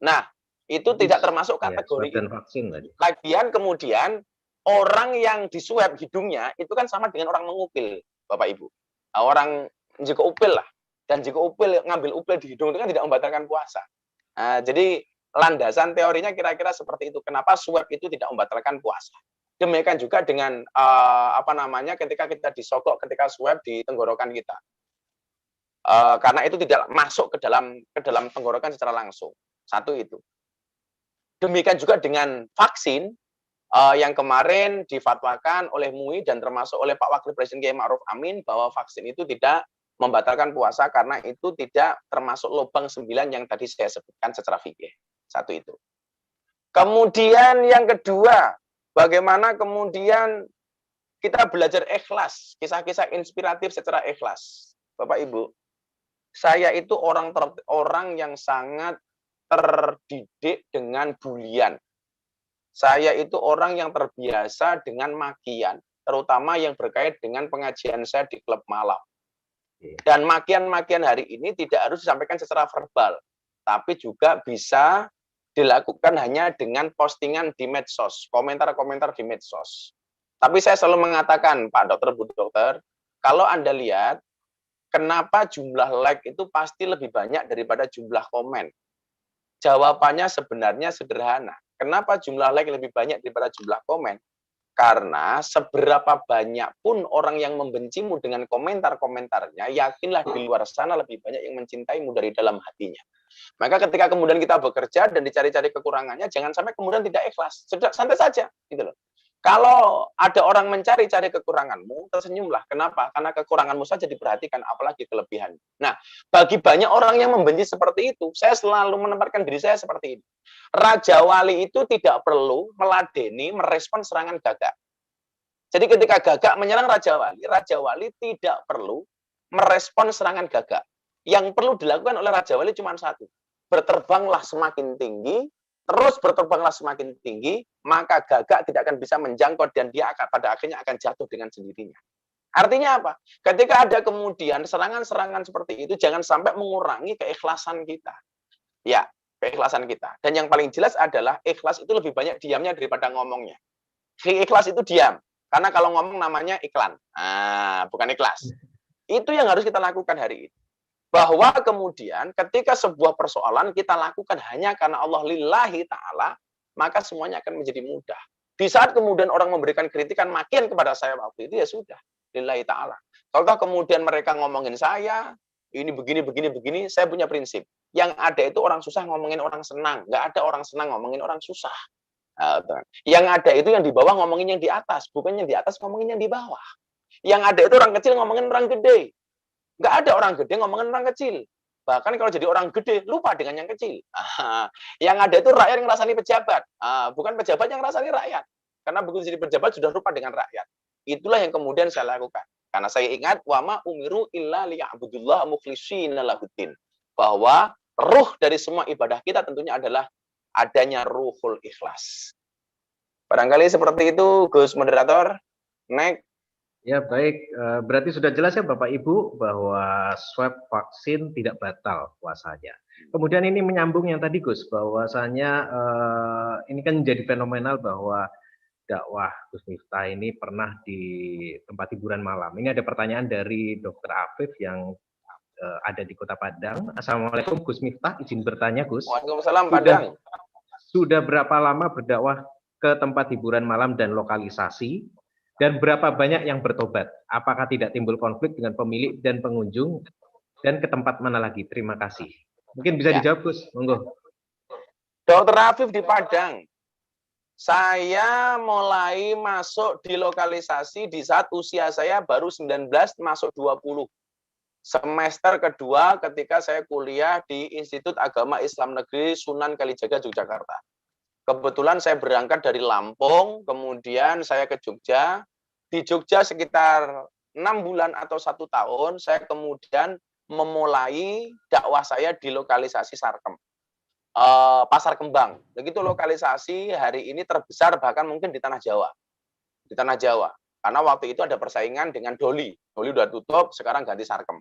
Nah, itu tidak termasuk kategori swab dan vaksin tadi. Lagian kemudian orang yang diswab hidungnya itu kan sama dengan orang mengupil, Bapak Ibu. Orang jika upil lah, dan jika upil ngambil upil di hidung itu kan tidak membatalkan puasa. Nah, jadi landasan teorinya kira-kira seperti itu. Kenapa swab itu tidak membatalkan puasa? Demikian juga dengan ketika kita disogok ketika swab di tenggorokan kita. Karena itu tidak masuk ke dalam tenggorokan secara langsung. Satu itu. Demikian juga dengan vaksin yang kemarin difatwakan oleh MUI dan termasuk oleh Pak Wakil Presiden Kiai Ma'ruf Amin bahwa vaksin itu tidak membatalkan puasa karena itu tidak termasuk lubang 9 yang tadi saya sebutkan secara fikih. Satu itu. Kemudian yang kedua, bagaimana kemudian kita belajar ikhlas, kisah-kisah inspiratif secara ikhlas. Bapak Ibu, saya itu orang yang sangat terdidik dengan bulian. Saya itu orang yang terbiasa dengan makian, terutama yang berkait dengan pengajian saya di klub malam. Dan makian-makian hari ini tidak harus disampaikan secara verbal, tapi juga bisa dilakukan hanya dengan postingan di medsos, komentar-komentar di medsos. Tapi saya selalu mengatakan, Pak Dokter, Bu Dokter, kalau Anda lihat, kenapa jumlah like itu pasti lebih banyak daripada jumlah komen? Jawabannya sebenarnya sederhana. Kenapa jumlah like lebih banyak daripada jumlah komen? Karena seberapa banyak pun orang yang membencimu dengan komentar-komentarnya, yakinlah di luar sana lebih banyak yang mencintaimu dari dalam hatinya. Maka ketika kemudian kita bekerja dan dicari-cari kekurangannya, jangan sampai kemudian tidak ikhlas. Santai saja, gitu loh. Kalau ada orang mencari-cari kekuranganmu, tersenyumlah. Kenapa? Karena kekuranganmu saja diperhatikan, apalagi kelebihan. Nah, bagi banyak orang yang membenci seperti itu, saya selalu menempatkan diri saya seperti ini. Raja Wali itu tidak perlu meladeni, merespon serangan Gagak. Jadi ketika Gagak menyerang Raja Wali tidak perlu merespon serangan Gagak. Yang perlu dilakukan oleh Raja Wali cuma satu. Berterbanglah semakin tinggi, terus berterbanglah semakin tinggi, maka gagak tidak akan bisa menjangkau dan dia akan pada akhirnya akan jatuh dengan sendirinya. Artinya apa? Ketika ada kemudian serangan-serangan seperti itu, jangan sampai mengurangi keikhlasan kita. Ya, keikhlasan kita. Dan yang paling jelas adalah ikhlas itu lebih banyak diamnya daripada ngomongnya. Ikhlas itu diam. Karena kalau ngomong namanya iklan. Bukan ikhlas. Itu yang harus kita lakukan hari ini. Bahwa kemudian ketika sebuah persoalan kita lakukan hanya karena Allah lillahi ta'ala, maka semuanya akan menjadi mudah. Di saat kemudian orang memberikan kritikan makin kepada saya waktu itu, ya sudah, lillahi ta'ala. Kalau kemudian mereka ngomongin saya, ini begini, saya punya prinsip. Yang ada itu orang susah ngomongin orang senang. Nggak ada orang senang ngomongin orang susah. Yang ada itu yang di bawah ngomongin yang di atas. Bukan yang di atas ngomongin yang di bawah. Yang ada itu orang kecil ngomongin orang gede. Nggak ada orang gede ngomongin orang kecil. Bahkan kalau jadi orang gede, lupa dengan yang kecil. Yang ada itu rakyat yang ngerasani pejabat. Bukan pejabat yang ngerasani rakyat. Karena begitu jadi pejabat, sudah lupa dengan rakyat. Itulah yang kemudian saya lakukan. Karena saya ingat, wama umiru illa liya'budullah mukhlishina lahuddin. Bahwa ruh dari semua ibadah kita tentunya adalah adanya ruhul ikhlas. Barangkali seperti itu, Gus Moderator. Next. Ya baik, berarti sudah jelas ya Bapak Ibu bahwa swab vaksin tidak batal puasanya. Kemudian ini menyambung yang tadi Gus, bahwasanya ini kan menjadi fenomenal bahwa dakwah Gus Miftah ini pernah di tempat hiburan malam. Ini ada pertanyaan dari Dr. Afif yang ada di Kota Padang. Assalamualaikum Gus Miftah, izin bertanya Gus. Waalaikumsalam Padang. Sudah berapa lama berdakwah ke tempat hiburan malam dan lokalisasi? Dan berapa banyak yang bertobat? Apakah tidak timbul konflik dengan pemilik dan pengunjung? Dan ke tempat mana lagi? Terima kasih. Mungkin bisa dijawab, Gus. Monggo. Dr. Afif di Padang. Saya mulai masuk di lokalisasi di saat usia saya baru 19 masuk 20. Semester kedua ketika saya kuliah di Institut Agama Islam Negeri Sunan Kalijaga, Yogyakarta. Kebetulan saya berangkat dari Lampung, kemudian saya ke Jogja. Di Jogja sekitar 6 bulan atau 1 tahun, saya kemudian memulai dakwah saya di lokalisasi Sarkem. Pasar Kembang. Begitu lokalisasi hari ini terbesar bahkan mungkin di Tanah Jawa. Di Tanah Jawa. Karena waktu itu ada persaingan dengan Doli. Doli udah tutup, sekarang ganti Sarkem.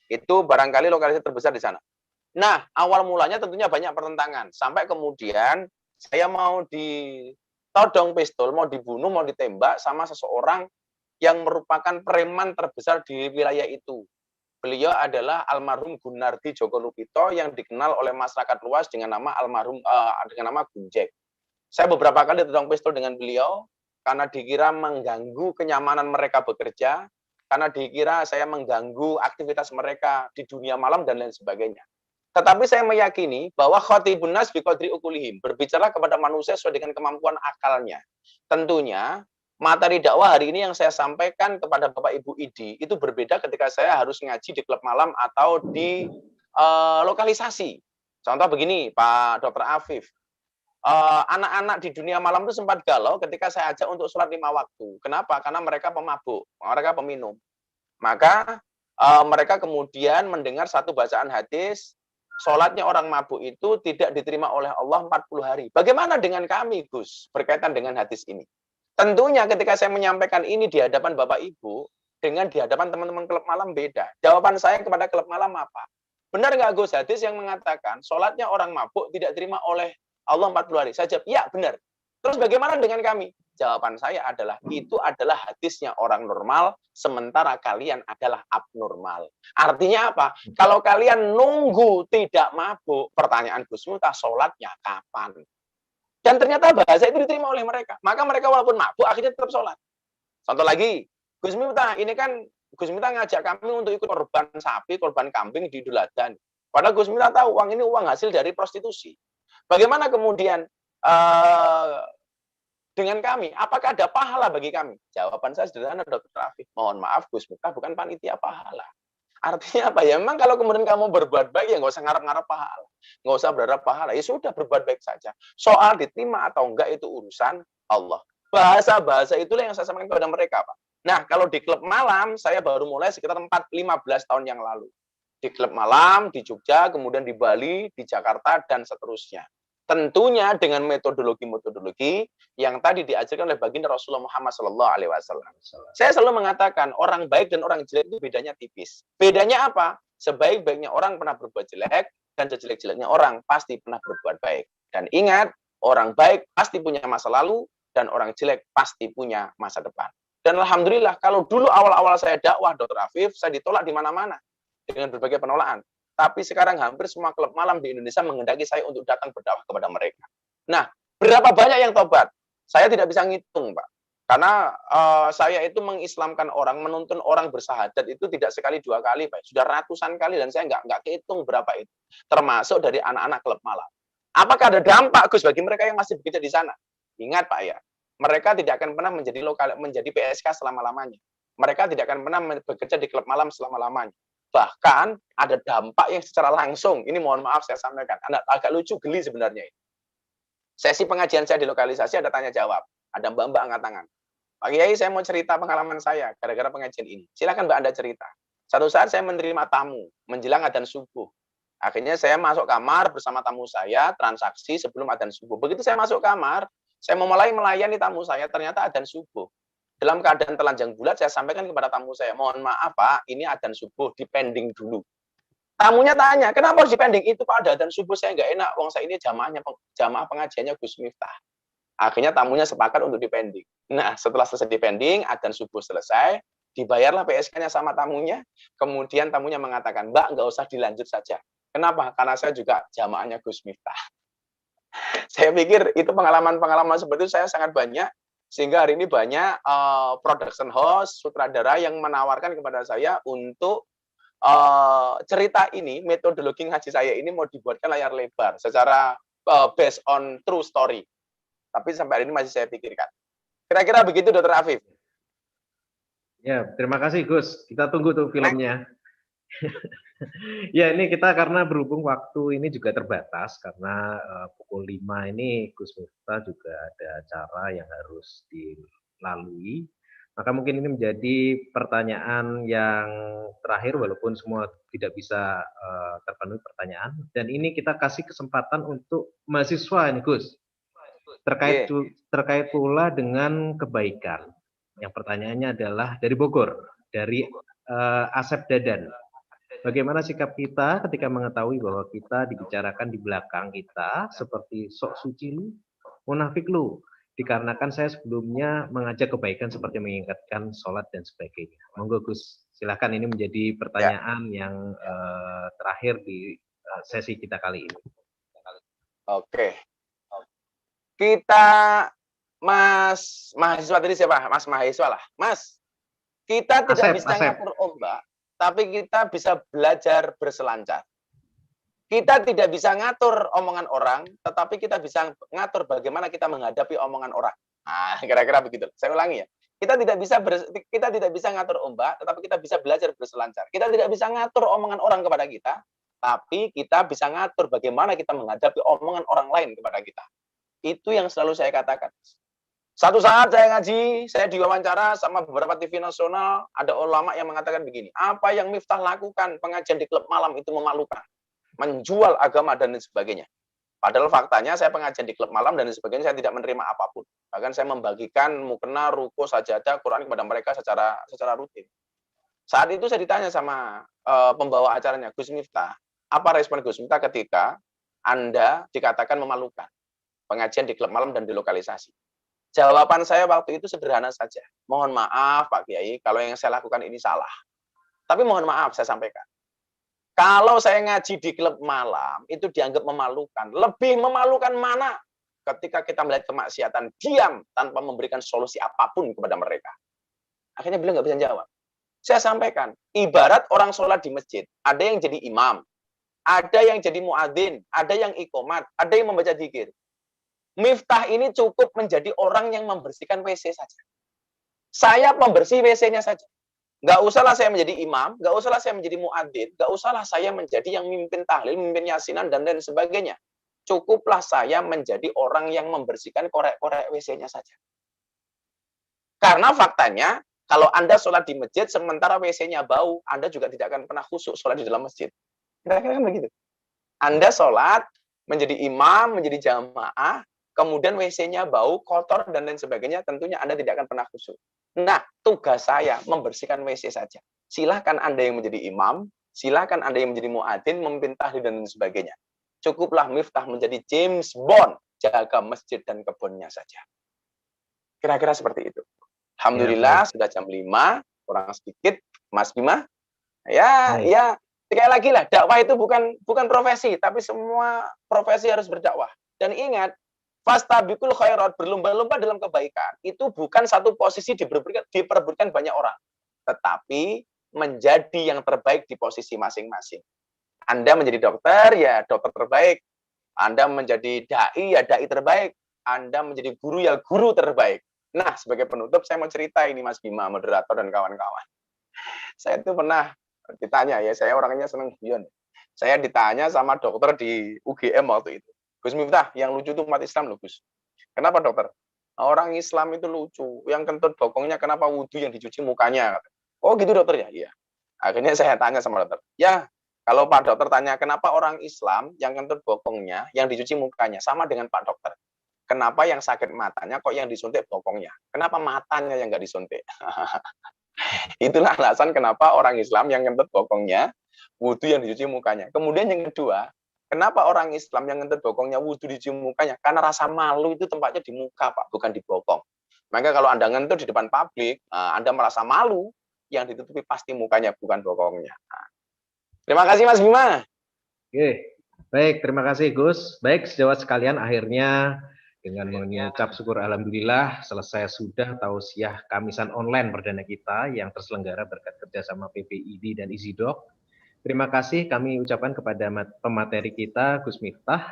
Itu barangkali lokalisasi terbesar di sana. Nah, awal mulanya tentunya banyak pertentangan. Sampai kemudian saya mau ditodong pistol, mau dibunuh, mau ditembak sama seseorang yang merupakan preman terbesar di wilayah itu. Beliau adalah almarhum Gunardi Joko Lupito yang dikenal oleh masyarakat luas dengan nama dengan nama Gunjek. Saya beberapa kali ditodong pistol dengan beliau karena dikira mengganggu kenyamanan mereka bekerja, karena dikira saya mengganggu aktivitas mereka di dunia malam dan lain sebagainya. Tetapi saya meyakini bahwa khatibun nas biqadri uqulihim, berbicara kepada manusia sesuai dengan kemampuan akalnya. Tentunya materi dakwah hari ini yang saya sampaikan kepada Bapak Ibu ID itu berbeda ketika saya harus ngaji di klub malam atau di lokalisasi. Contoh begini, Pak Dr. Afif. Anak-anak di dunia malam itu sempat galau ketika saya ajak untuk sholat 5 waktu. Kenapa? Karena mereka pemabuk, mereka peminum. Maka mereka kemudian mendengar satu bacaan hadis, sholatnya orang mabuk itu tidak diterima oleh Allah 40 hari. Bagaimana dengan kami, Gus, berkaitan dengan hadis ini? Tentunya ketika saya menyampaikan ini di hadapan Bapak Ibu, dengan di hadapan teman-teman klub malam beda. Jawaban saya kepada klub malam apa? Benar nggak, Gus, hadis yang mengatakan sholatnya orang mabuk tidak diterima oleh Allah 40 hari? Saya jawab, ya benar. Terus bagaimana dengan kami? Jawaban saya adalah, itu adalah hadisnya orang normal, sementara kalian adalah abnormal. Artinya apa? Kalau kalian nunggu tidak mabuk, pertanyaan Gus Miftah, sholatnya kapan? Dan ternyata bahasa itu diterima oleh mereka. Maka mereka walaupun mabuk, akhirnya tetap sholat. Contoh lagi, Gus Miftah, ini kan Gus Miftah ngajak kami untuk ikut korban sapi, korban kambing di Idul Adha. Padahal Gus Miftah tahu, uang ini uang hasil dari prostitusi. Bagaimana kemudian dengan kami, apakah ada pahala bagi kami? Jawaban saya sederhana, Dr. Afif. Mohon maaf, Gus Miftah bukan panitia pahala. Artinya apa? Ya memang kalau kemudian kamu berbuat baik, ya nggak usah ngarap-ngarap pahala. Nggak usah berharap pahala. Ya sudah, berbuat baik saja. Soal diterima atau enggak itu urusan Allah. Bahasa-bahasa itulah yang saya sampaikan kepada mereka, Pak. Nah, kalau di klub malam, saya baru mulai sekitar 15 tahun yang lalu. Di klub malam, di Jogja, kemudian di Bali, di Jakarta, dan seterusnya. Tentunya dengan metodologi-metodologi yang tadi diajarkan oleh baginda Rasulullah Muhammad SAW. Saya selalu mengatakan orang baik dan orang jelek itu bedanya tipis. Bedanya apa? Sebaik-baiknya orang pernah berbuat jelek dan sejelek-jeleknya orang pasti pernah berbuat baik. Dan ingat, orang baik pasti punya masa lalu dan orang jelek pasti punya masa depan. Dan alhamdulillah kalau dulu awal-awal saya dakwah Dr. Afif, saya ditolak di mana-mana dengan berbagai penolakan. Tapi sekarang hampir semua klub malam di Indonesia menghendaki saya untuk datang berdakwah kepada mereka. Nah, berapa banyak yang tobat? Saya tidak bisa ngitung, Pak. Karena saya itu mengislamkan orang, menuntun orang bersahadat itu tidak sekali dua kali, Pak. Sudah ratusan kali dan saya nggak kehitung berapa itu. Termasuk dari anak-anak klub malam. Apakah ada dampak, Gus, bagi mereka yang masih bekerja di sana? Ingat, Pak ya, mereka tidak akan pernah menjadi PSK selama-lamanya. Mereka tidak akan pernah bekerja di klub malam selama-lamanya. Bahkan ada dampak yang secara langsung, ini mohon maaf saya sampaikan, agak lucu, geli sebenarnya. Sesi pengajian saya di lokalisasi ada tanya jawab, ada mbak-mbak angkat tangan. Pak Kiai, saya mau cerita pengalaman saya gara-gara pengajian ini. Silakan Mbak Anda cerita. Satu saat saya menerima tamu menjelang adzan subuh. Akhirnya saya masuk kamar bersama tamu saya, transaksi sebelum adzan subuh. Begitu saya masuk kamar, saya memulai melayani tamu saya, ternyata adzan subuh. Dalam keadaan telanjang bulat, saya sampaikan kepada tamu saya, mohon maaf Pak, ini adzan subuh, dipending dulu. Tamunya tanya, kenapa harus dipending? Itu Pak, ada adzan subuh, saya nggak enak, wong saya ini jamaah pengajiannya Gus Miftah. Akhirnya tamunya sepakat untuk dipending. Nah, setelah selesai dipending, adzan subuh selesai, dibayarlah PSK-nya sama tamunya, kemudian tamunya mengatakan, Mbak, nggak usah dilanjut saja. Kenapa? Karena saya juga jamaahnya Gus Miftah. Saya pikir itu pengalaman-pengalaman seperti itu saya sangat banyak, sehingga hari ini banyak production house, sutradara yang menawarkan kepada saya untuk cerita ini, metodologi ngaji saya ini mau dibuatkan layar lebar secara based on true story. Tapi sampai hari ini masih saya pikirkan. Kira-kira begitu, Dr. Afif. Ya, terima kasih Gus. Kita tunggu tuh filmnya. Ya, ini kita karena berhubung waktu ini juga terbatas karena pukul 5 ini Gus Miftah juga ada acara yang harus dilalui. Maka mungkin ini menjadi pertanyaan yang terakhir walaupun semua tidak bisa terpenuhi pertanyaan. Dan ini kita kasih kesempatan untuk mahasiswa ini Gus. Terkait pula dengan kebaikan. Yang pertanyaannya adalah dari Bogor, dari Asep Dadan. Bagaimana sikap kita ketika mengetahui bahwa kita dibicarakan di belakang kita seperti sok suci lu, munafik lu, dikarenakan saya sebelumnya mengajak kebaikan seperti mengingatkan sholat dan sebagainya. Monggo Gus, silakan, ini menjadi pertanyaan yang terakhir di sesi kita kali ini. Oke. Kita, Mas mahasiswa tadi siapa? Mas mahasiswa lah. Mas, kita tidak bisa ngatur ombak, tapi kita bisa belajar berselancar. Kita tidak bisa ngatur omongan orang, tetapi kita bisa ngatur bagaimana kita menghadapi omongan orang. Nah, kira-kira begitu. Saya ulangi ya. Kita tidak bisa ngatur ombak, tetapi kita bisa belajar berselancar. Kita tidak bisa ngatur omongan orang kepada kita, tapi kita bisa ngatur bagaimana kita menghadapi omongan orang lain kepada kita. Itu yang selalu saya katakan. Satu saat saya ngaji, saya diwawancara sama beberapa TV nasional, ada ulama yang mengatakan begini, apa yang Miftah lakukan, pengajian di klub malam itu memalukan, menjual agama dan sebagainya. Padahal faktanya saya pengajian di klub malam dan sebagainya, saya tidak menerima apapun. Bahkan saya membagikan mukena, ruko, sajadah, Quran kepada mereka secara rutin. Saat itu saya ditanya sama pembawa acaranya, Gus Miftah, apa respon Gus Miftah ketika Anda dikatakan memalukan pengajian di klub malam dan di lokalisasi? Jawaban saya waktu itu sederhana saja. Mohon maaf Pak Kiai, kalau yang saya lakukan ini salah. Tapi mohon maaf saya sampaikan. Kalau saya ngaji di klub malam, itu dianggap memalukan. Lebih memalukan mana ketika kita melihat kemaksiatan, diam tanpa memberikan solusi apapun kepada mereka. Akhirnya beliau nggak bisa jawab. Saya sampaikan, ibarat orang sholat di masjid, ada yang jadi imam, ada yang jadi muadzin, ada yang iqomat, ada yang membaca dzikir. Miftah ini cukup menjadi orang yang membersihkan WC saja. Saya pembersih WC-nya saja. Nggak usahlah saya menjadi imam, nggak usahlah saya menjadi muadzin, nggak usahlah saya menjadi yang mimpin tahlil, mimpin yasinan, dan lain sebagainya. Cukuplah saya menjadi orang yang membersihkan korek-korek WC-nya saja. Karena faktanya, kalau Anda sholat di masjid, sementara WC-nya bau, Anda juga tidak akan pernah khusyuk sholat di dalam masjid. Kira-kira kan begitu. Anda sholat, menjadi imam, menjadi jamaah, kemudian WC-nya bau, kotor, dan lain sebagainya, tentunya Anda tidak akan pernah khusyuk. Nah, tugas saya membersihkan WC saja. Silahkan Anda yang menjadi imam, silahkan Anda yang menjadi muadzin, memimpin tahlil, dan lain sebagainya. Cukuplah Miftah menjadi James Bond, jaga masjid dan kebunnya saja. Kira-kira seperti itu. Alhamdulillah, sudah jam 5, kurang sedikit, Mas Bima. Ya, sekali lagi lah, dakwah itu bukan profesi, tapi semua profesi harus berdakwah. Dan ingat, fastabiqul khairat, berlomba-lomba dalam kebaikan, itu bukan satu posisi diperebutkan banyak orang, tetapi menjadi yang terbaik di posisi masing-masing. Anda menjadi dokter, ya dokter terbaik. Anda menjadi dai, ya dai terbaik. Anda menjadi guru, ya guru terbaik. Nah, sebagai penutup, saya mau cerita ini Mas Bima, moderator dan kawan-kawan. Saya itu pernah ditanya, ya saya orangnya seneng guyon. Saya ditanya sama dokter di UGM waktu itu. Gus Miftah, yang lucu itu umat Islam loh Gus. Kenapa dokter? Orang Islam itu lucu. Yang kentut bokongnya kenapa wudhu yang dicuci mukanya? Oh gitu dokter ya? Iya. Akhirnya saya tanya sama dokter. Ya, kalau Pak dokter tanya kenapa orang Islam yang kentut bokongnya yang dicuci mukanya sama dengan Pak dokter. Kenapa yang sakit matanya kok yang disuntik bokongnya? Kenapa matanya yang nggak disuntik? Itulah alasan kenapa orang Islam yang kentut bokongnya, wudhu yang dicuci mukanya. Kemudian yang kedua, kenapa orang Islam yang kentut bokongnya, wudhu dicuci mukanya? Karena rasa malu itu tempatnya di muka, Pak, bukan di bokong. Maka kalau Anda ngentut di depan publik, Anda merasa malu, yang ditutupi pasti mukanya, bukan bokongnya. Terima kasih Mas Bima. Oke, baik, terima kasih Gus. Baik, sejawat sekalian, akhirnya dengan mengucap syukur alhamdulillah selesai sudah tausiah Kamisan online perdana kita yang terselenggara berkat kerjasama PPID dan Izidok. Terima kasih kami ucapkan kepada pemateri kita Gus Miftah,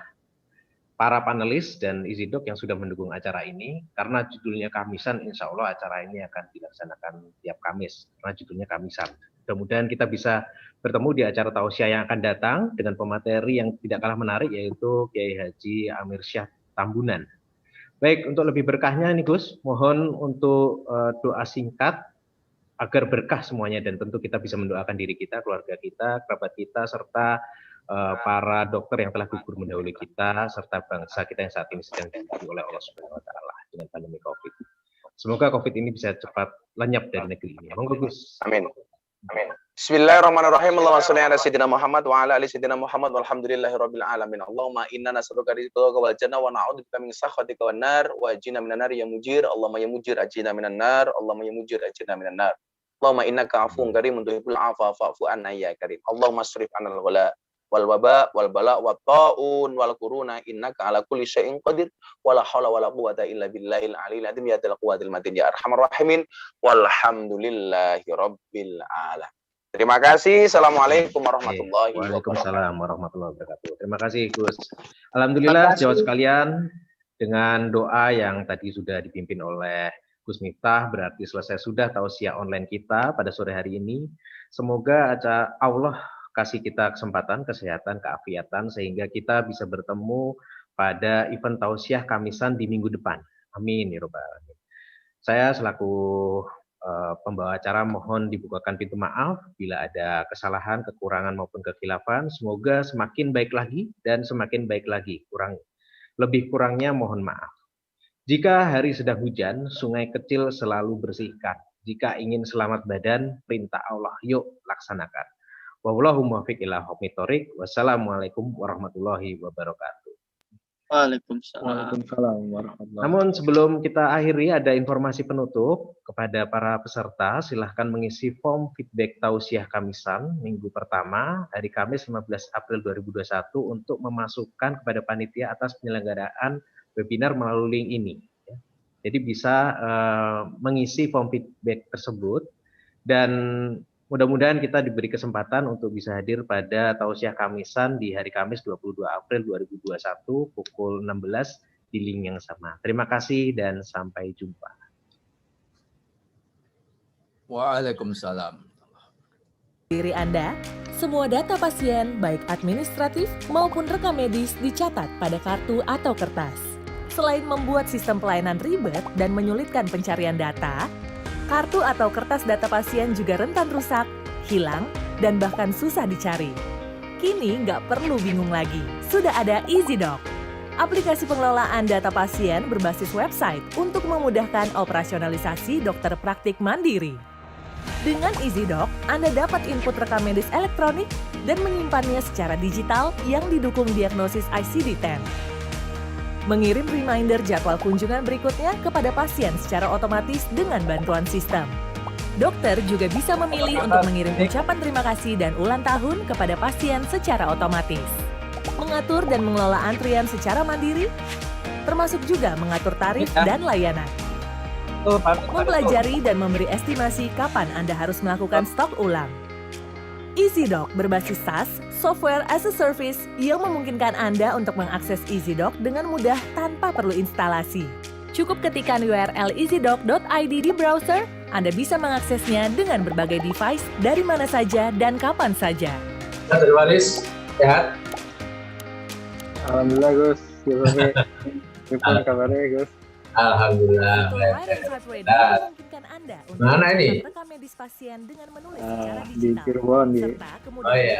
para panelis dan Izidok yang sudah mendukung acara ini. Karena judulnya Kamisan, insya Allah acara ini akan dilaksanakan tiap Kamis karena judulnya Kamisan. Mudah-mudahan kita bisa bertemu di acara tausiah yang akan datang dengan pemateri yang tidak kalah menarik, yaitu Kiai Haji Amir Syah Tambunan. Baik, untuk lebih berkahnya nih Gus, mohon untuk doa singkat agar berkah semuanya, dan tentu kita bisa mendoakan diri kita, keluarga kita, kerabat kita, serta para dokter yang telah gugur mendahului kita, serta bangsa kita yang saat ini sedang diuji oleh Allah Subhanahu wa Ta'ala dengan pandemi COVID. Semoga COVID ini bisa cepat lenyap dari negeri ini. Monggo Gus. Amin. Amin. Bismillahirrahmanirrahim. Allahumma shalli ala sayyidina Muhammad wa ala ali sayyidina Muhammad walhamdulillahirabbil alamin. Allahumma inna nas'aluka rizqaka wal jannah wa na'udzubika min sakhatika wan nar wa ajina minan nar ya mujir. Allahumma ya mujir ajina minan nar. Allahumma ya mujir ajina minan nar. Allahumma innaka afuwun karimun tuhibbul afwa fa'fu anna ya karim. Allahumma asrif 'anil wala wal waba wal bala wat taun wal kuruna innaka ala kulli syai'in qadir wala haula wala quwata illa billahil aliyil azim ya dzal quwwatil matin ya arhamar rahimin walhamdulillahi rabbil alamin. Terima kasih. Assalamualaikum warahmatullahi wabarakatuh. Waalaikumsalam warahmatullahi wabarakatuh. Terima kasih Gus. Alhamdulillah jawab sekalian, dengan doa yang tadi sudah dipimpin oleh Gus Miftah, berarti selesai sudah tausiah online kita pada sore hari ini. Semoga Allah kasih kita kesempatan, kesehatan, keafiatan, sehingga kita bisa bertemu pada event tausiah Kamisan di minggu depan. Amin ya rabbal alamin. Saya selaku pembawa acara mohon dibukakan pintu maaf bila ada kesalahan, kekurangan maupun kekhilafan. Semoga semakin baik lagi dan semakin baik lagi. Lebih kurangnya mohon maaf. Jika hari sedang hujan, sungai kecil selalu bersihkan. Jika ingin selamat badan, perintah Allah yuk laksanakan. Wallahu muwaffiq ila aqwamit thoriq. Wassalamualaikum warahmatullahi wabarakatuh. Waalaikumsalam warahmatullahi. Namun sebelum kita akhiri, ada informasi penutup kepada para peserta. Silahkan mengisi form feedback tausiah Kamisan minggu pertama hari Kamis 15 April 2021 untuk memasukkan kepada panitia atas penyelenggaraan webinar melalui link ini. Jadi bisa mengisi form feedback tersebut, dan mudah-mudahan kita diberi kesempatan untuk bisa hadir pada tausiah Kamisan di hari Kamis 22 April 2021 pukul 16 di link yang sama. Terima kasih dan sampai jumpa. Waalaikumsalam. Diri Anda, semua data pasien baik administratif maupun rekam medis dicatat pada kartu atau kertas. Selain membuat sistem pelayanan ribet dan menyulitkan pencarian data, kartu atau kertas data pasien juga rentan rusak, hilang, dan bahkan susah dicari. Kini nggak perlu bingung lagi. sudah ada EasyDoc. Aplikasi pengelolaan data pasien berbasis website untuk memudahkan operasionalisasi dokter praktik mandiri. Dengan EasyDoc, Anda dapat input rekam medis elektronik dan menyimpannya secara digital yang didukung diagnosis ICD-10. Mengirim reminder jadwal kunjungan berikutnya kepada pasien secara otomatis dengan bantuan sistem. Dokter juga bisa memilih untuk mengirim ucapan terima kasih dan ulang tahun kepada pasien secara otomatis. Mengatur dan mengelola antrian secara mandiri, termasuk juga mengatur tarif dan layanan. Mempelajari dan memberi estimasi kapan Anda harus melakukan stok ulang. EasyDoc berbasis SaaS, Software as a Service, yang memungkinkan Anda untuk mengakses EasyDoc dengan mudah tanpa perlu instalasi. Cukup ketikkan URL easydoc.id di browser, Anda bisa mengaksesnya dengan berbagai device dari mana saja dan kapan saja. Dari Waris, sehat? Alhamdulillah Gus, gimana kabarnya Gus? Alhamdulillah. Memungkinkan Anda untuk Mana ini? rekam medis pasien dengan menulis secara Di digital. Cirebon di Serta kemudian Oh, iya.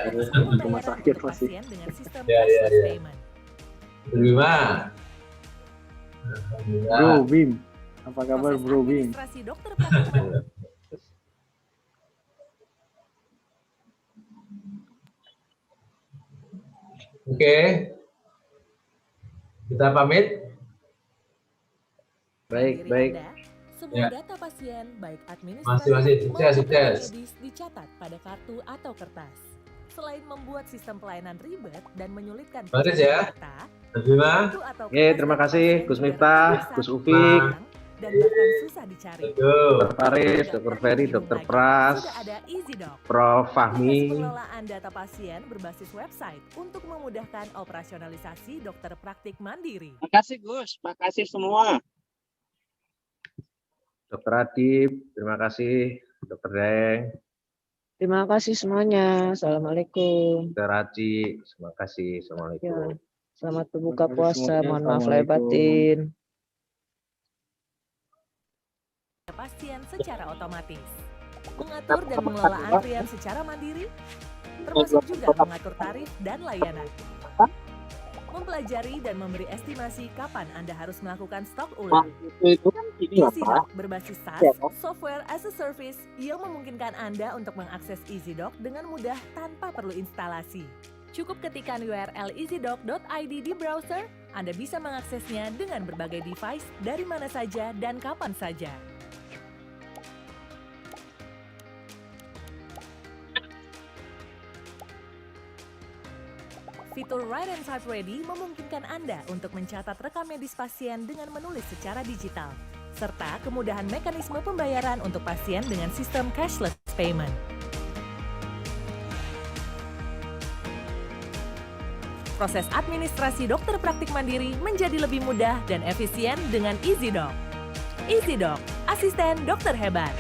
Rumah sakit untuk masih. pasien dengan sistem Ya, ya, cashless ya. payment. Terima. Bro Alhamdulillah. Bim. Apa kabar Proses Bro Bim? administrasi dokter praktik mandiri Oke. Kita pamit. Baik, mandiri baik. Anda, semua Ya. data pasien baik administratif Masih, sukses, maupun sukses. medis dicatat pada kartu atau kertas. Selain membuat sistem pelayanan ribet dan menyulitkan Baris pencatatan ya. data, Terima. kartu atau Oke, kertas terima data kasih, pasien Gus biar Miftah, bisa Gus Ufik, dan bahkan susah dicari. Betul. Dr. Faris, Dr. Ferry, Dr. Pras, Sudah ada EasyDoc. Prof. Aplikasi Fahmi. pengelolaan data pasien berbasis website untuk memudahkan operasionalisasi dokter praktik mandiri. Makasih Gus, makasih semua. Dr. Adib, terima kasih. Dr. Deng, Terima kasih semuanya. Assalamualaikum. Dr. Aci, terima kasih. Assalamualaikum. Selamat berbuka Terima kasih puasa. semuanya. Mohon maaf lahir batin. Pasien secara otomatis. Mengatur dan mengelola antrian secara mandiri, termasuk juga mengatur tarif dan layanan. Mempelajari dan memberi estimasi kapan Anda harus melakukan stok ulang. Itu kan ini ya Pak. EasyDoc berbasis SaaS, Ya. Software as a Service, yang memungkinkan Anda untuk mengakses EasyDoc dengan mudah tanpa perlu instalasi. Cukup ketikkan URL easydoc.id di browser, Anda bisa mengaksesnya dengan berbagai device dari mana saja dan kapan saja. Fitur Write and Type Ready memungkinkan Anda untuk mencatat rekam medis pasien dengan menulis secara digital, serta kemudahan mekanisme pembayaran untuk pasien dengan sistem cashless payment. Proses administrasi dokter praktik mandiri menjadi lebih mudah dan efisien dengan EasyDoc. EasyDoc, asisten dokter hebat.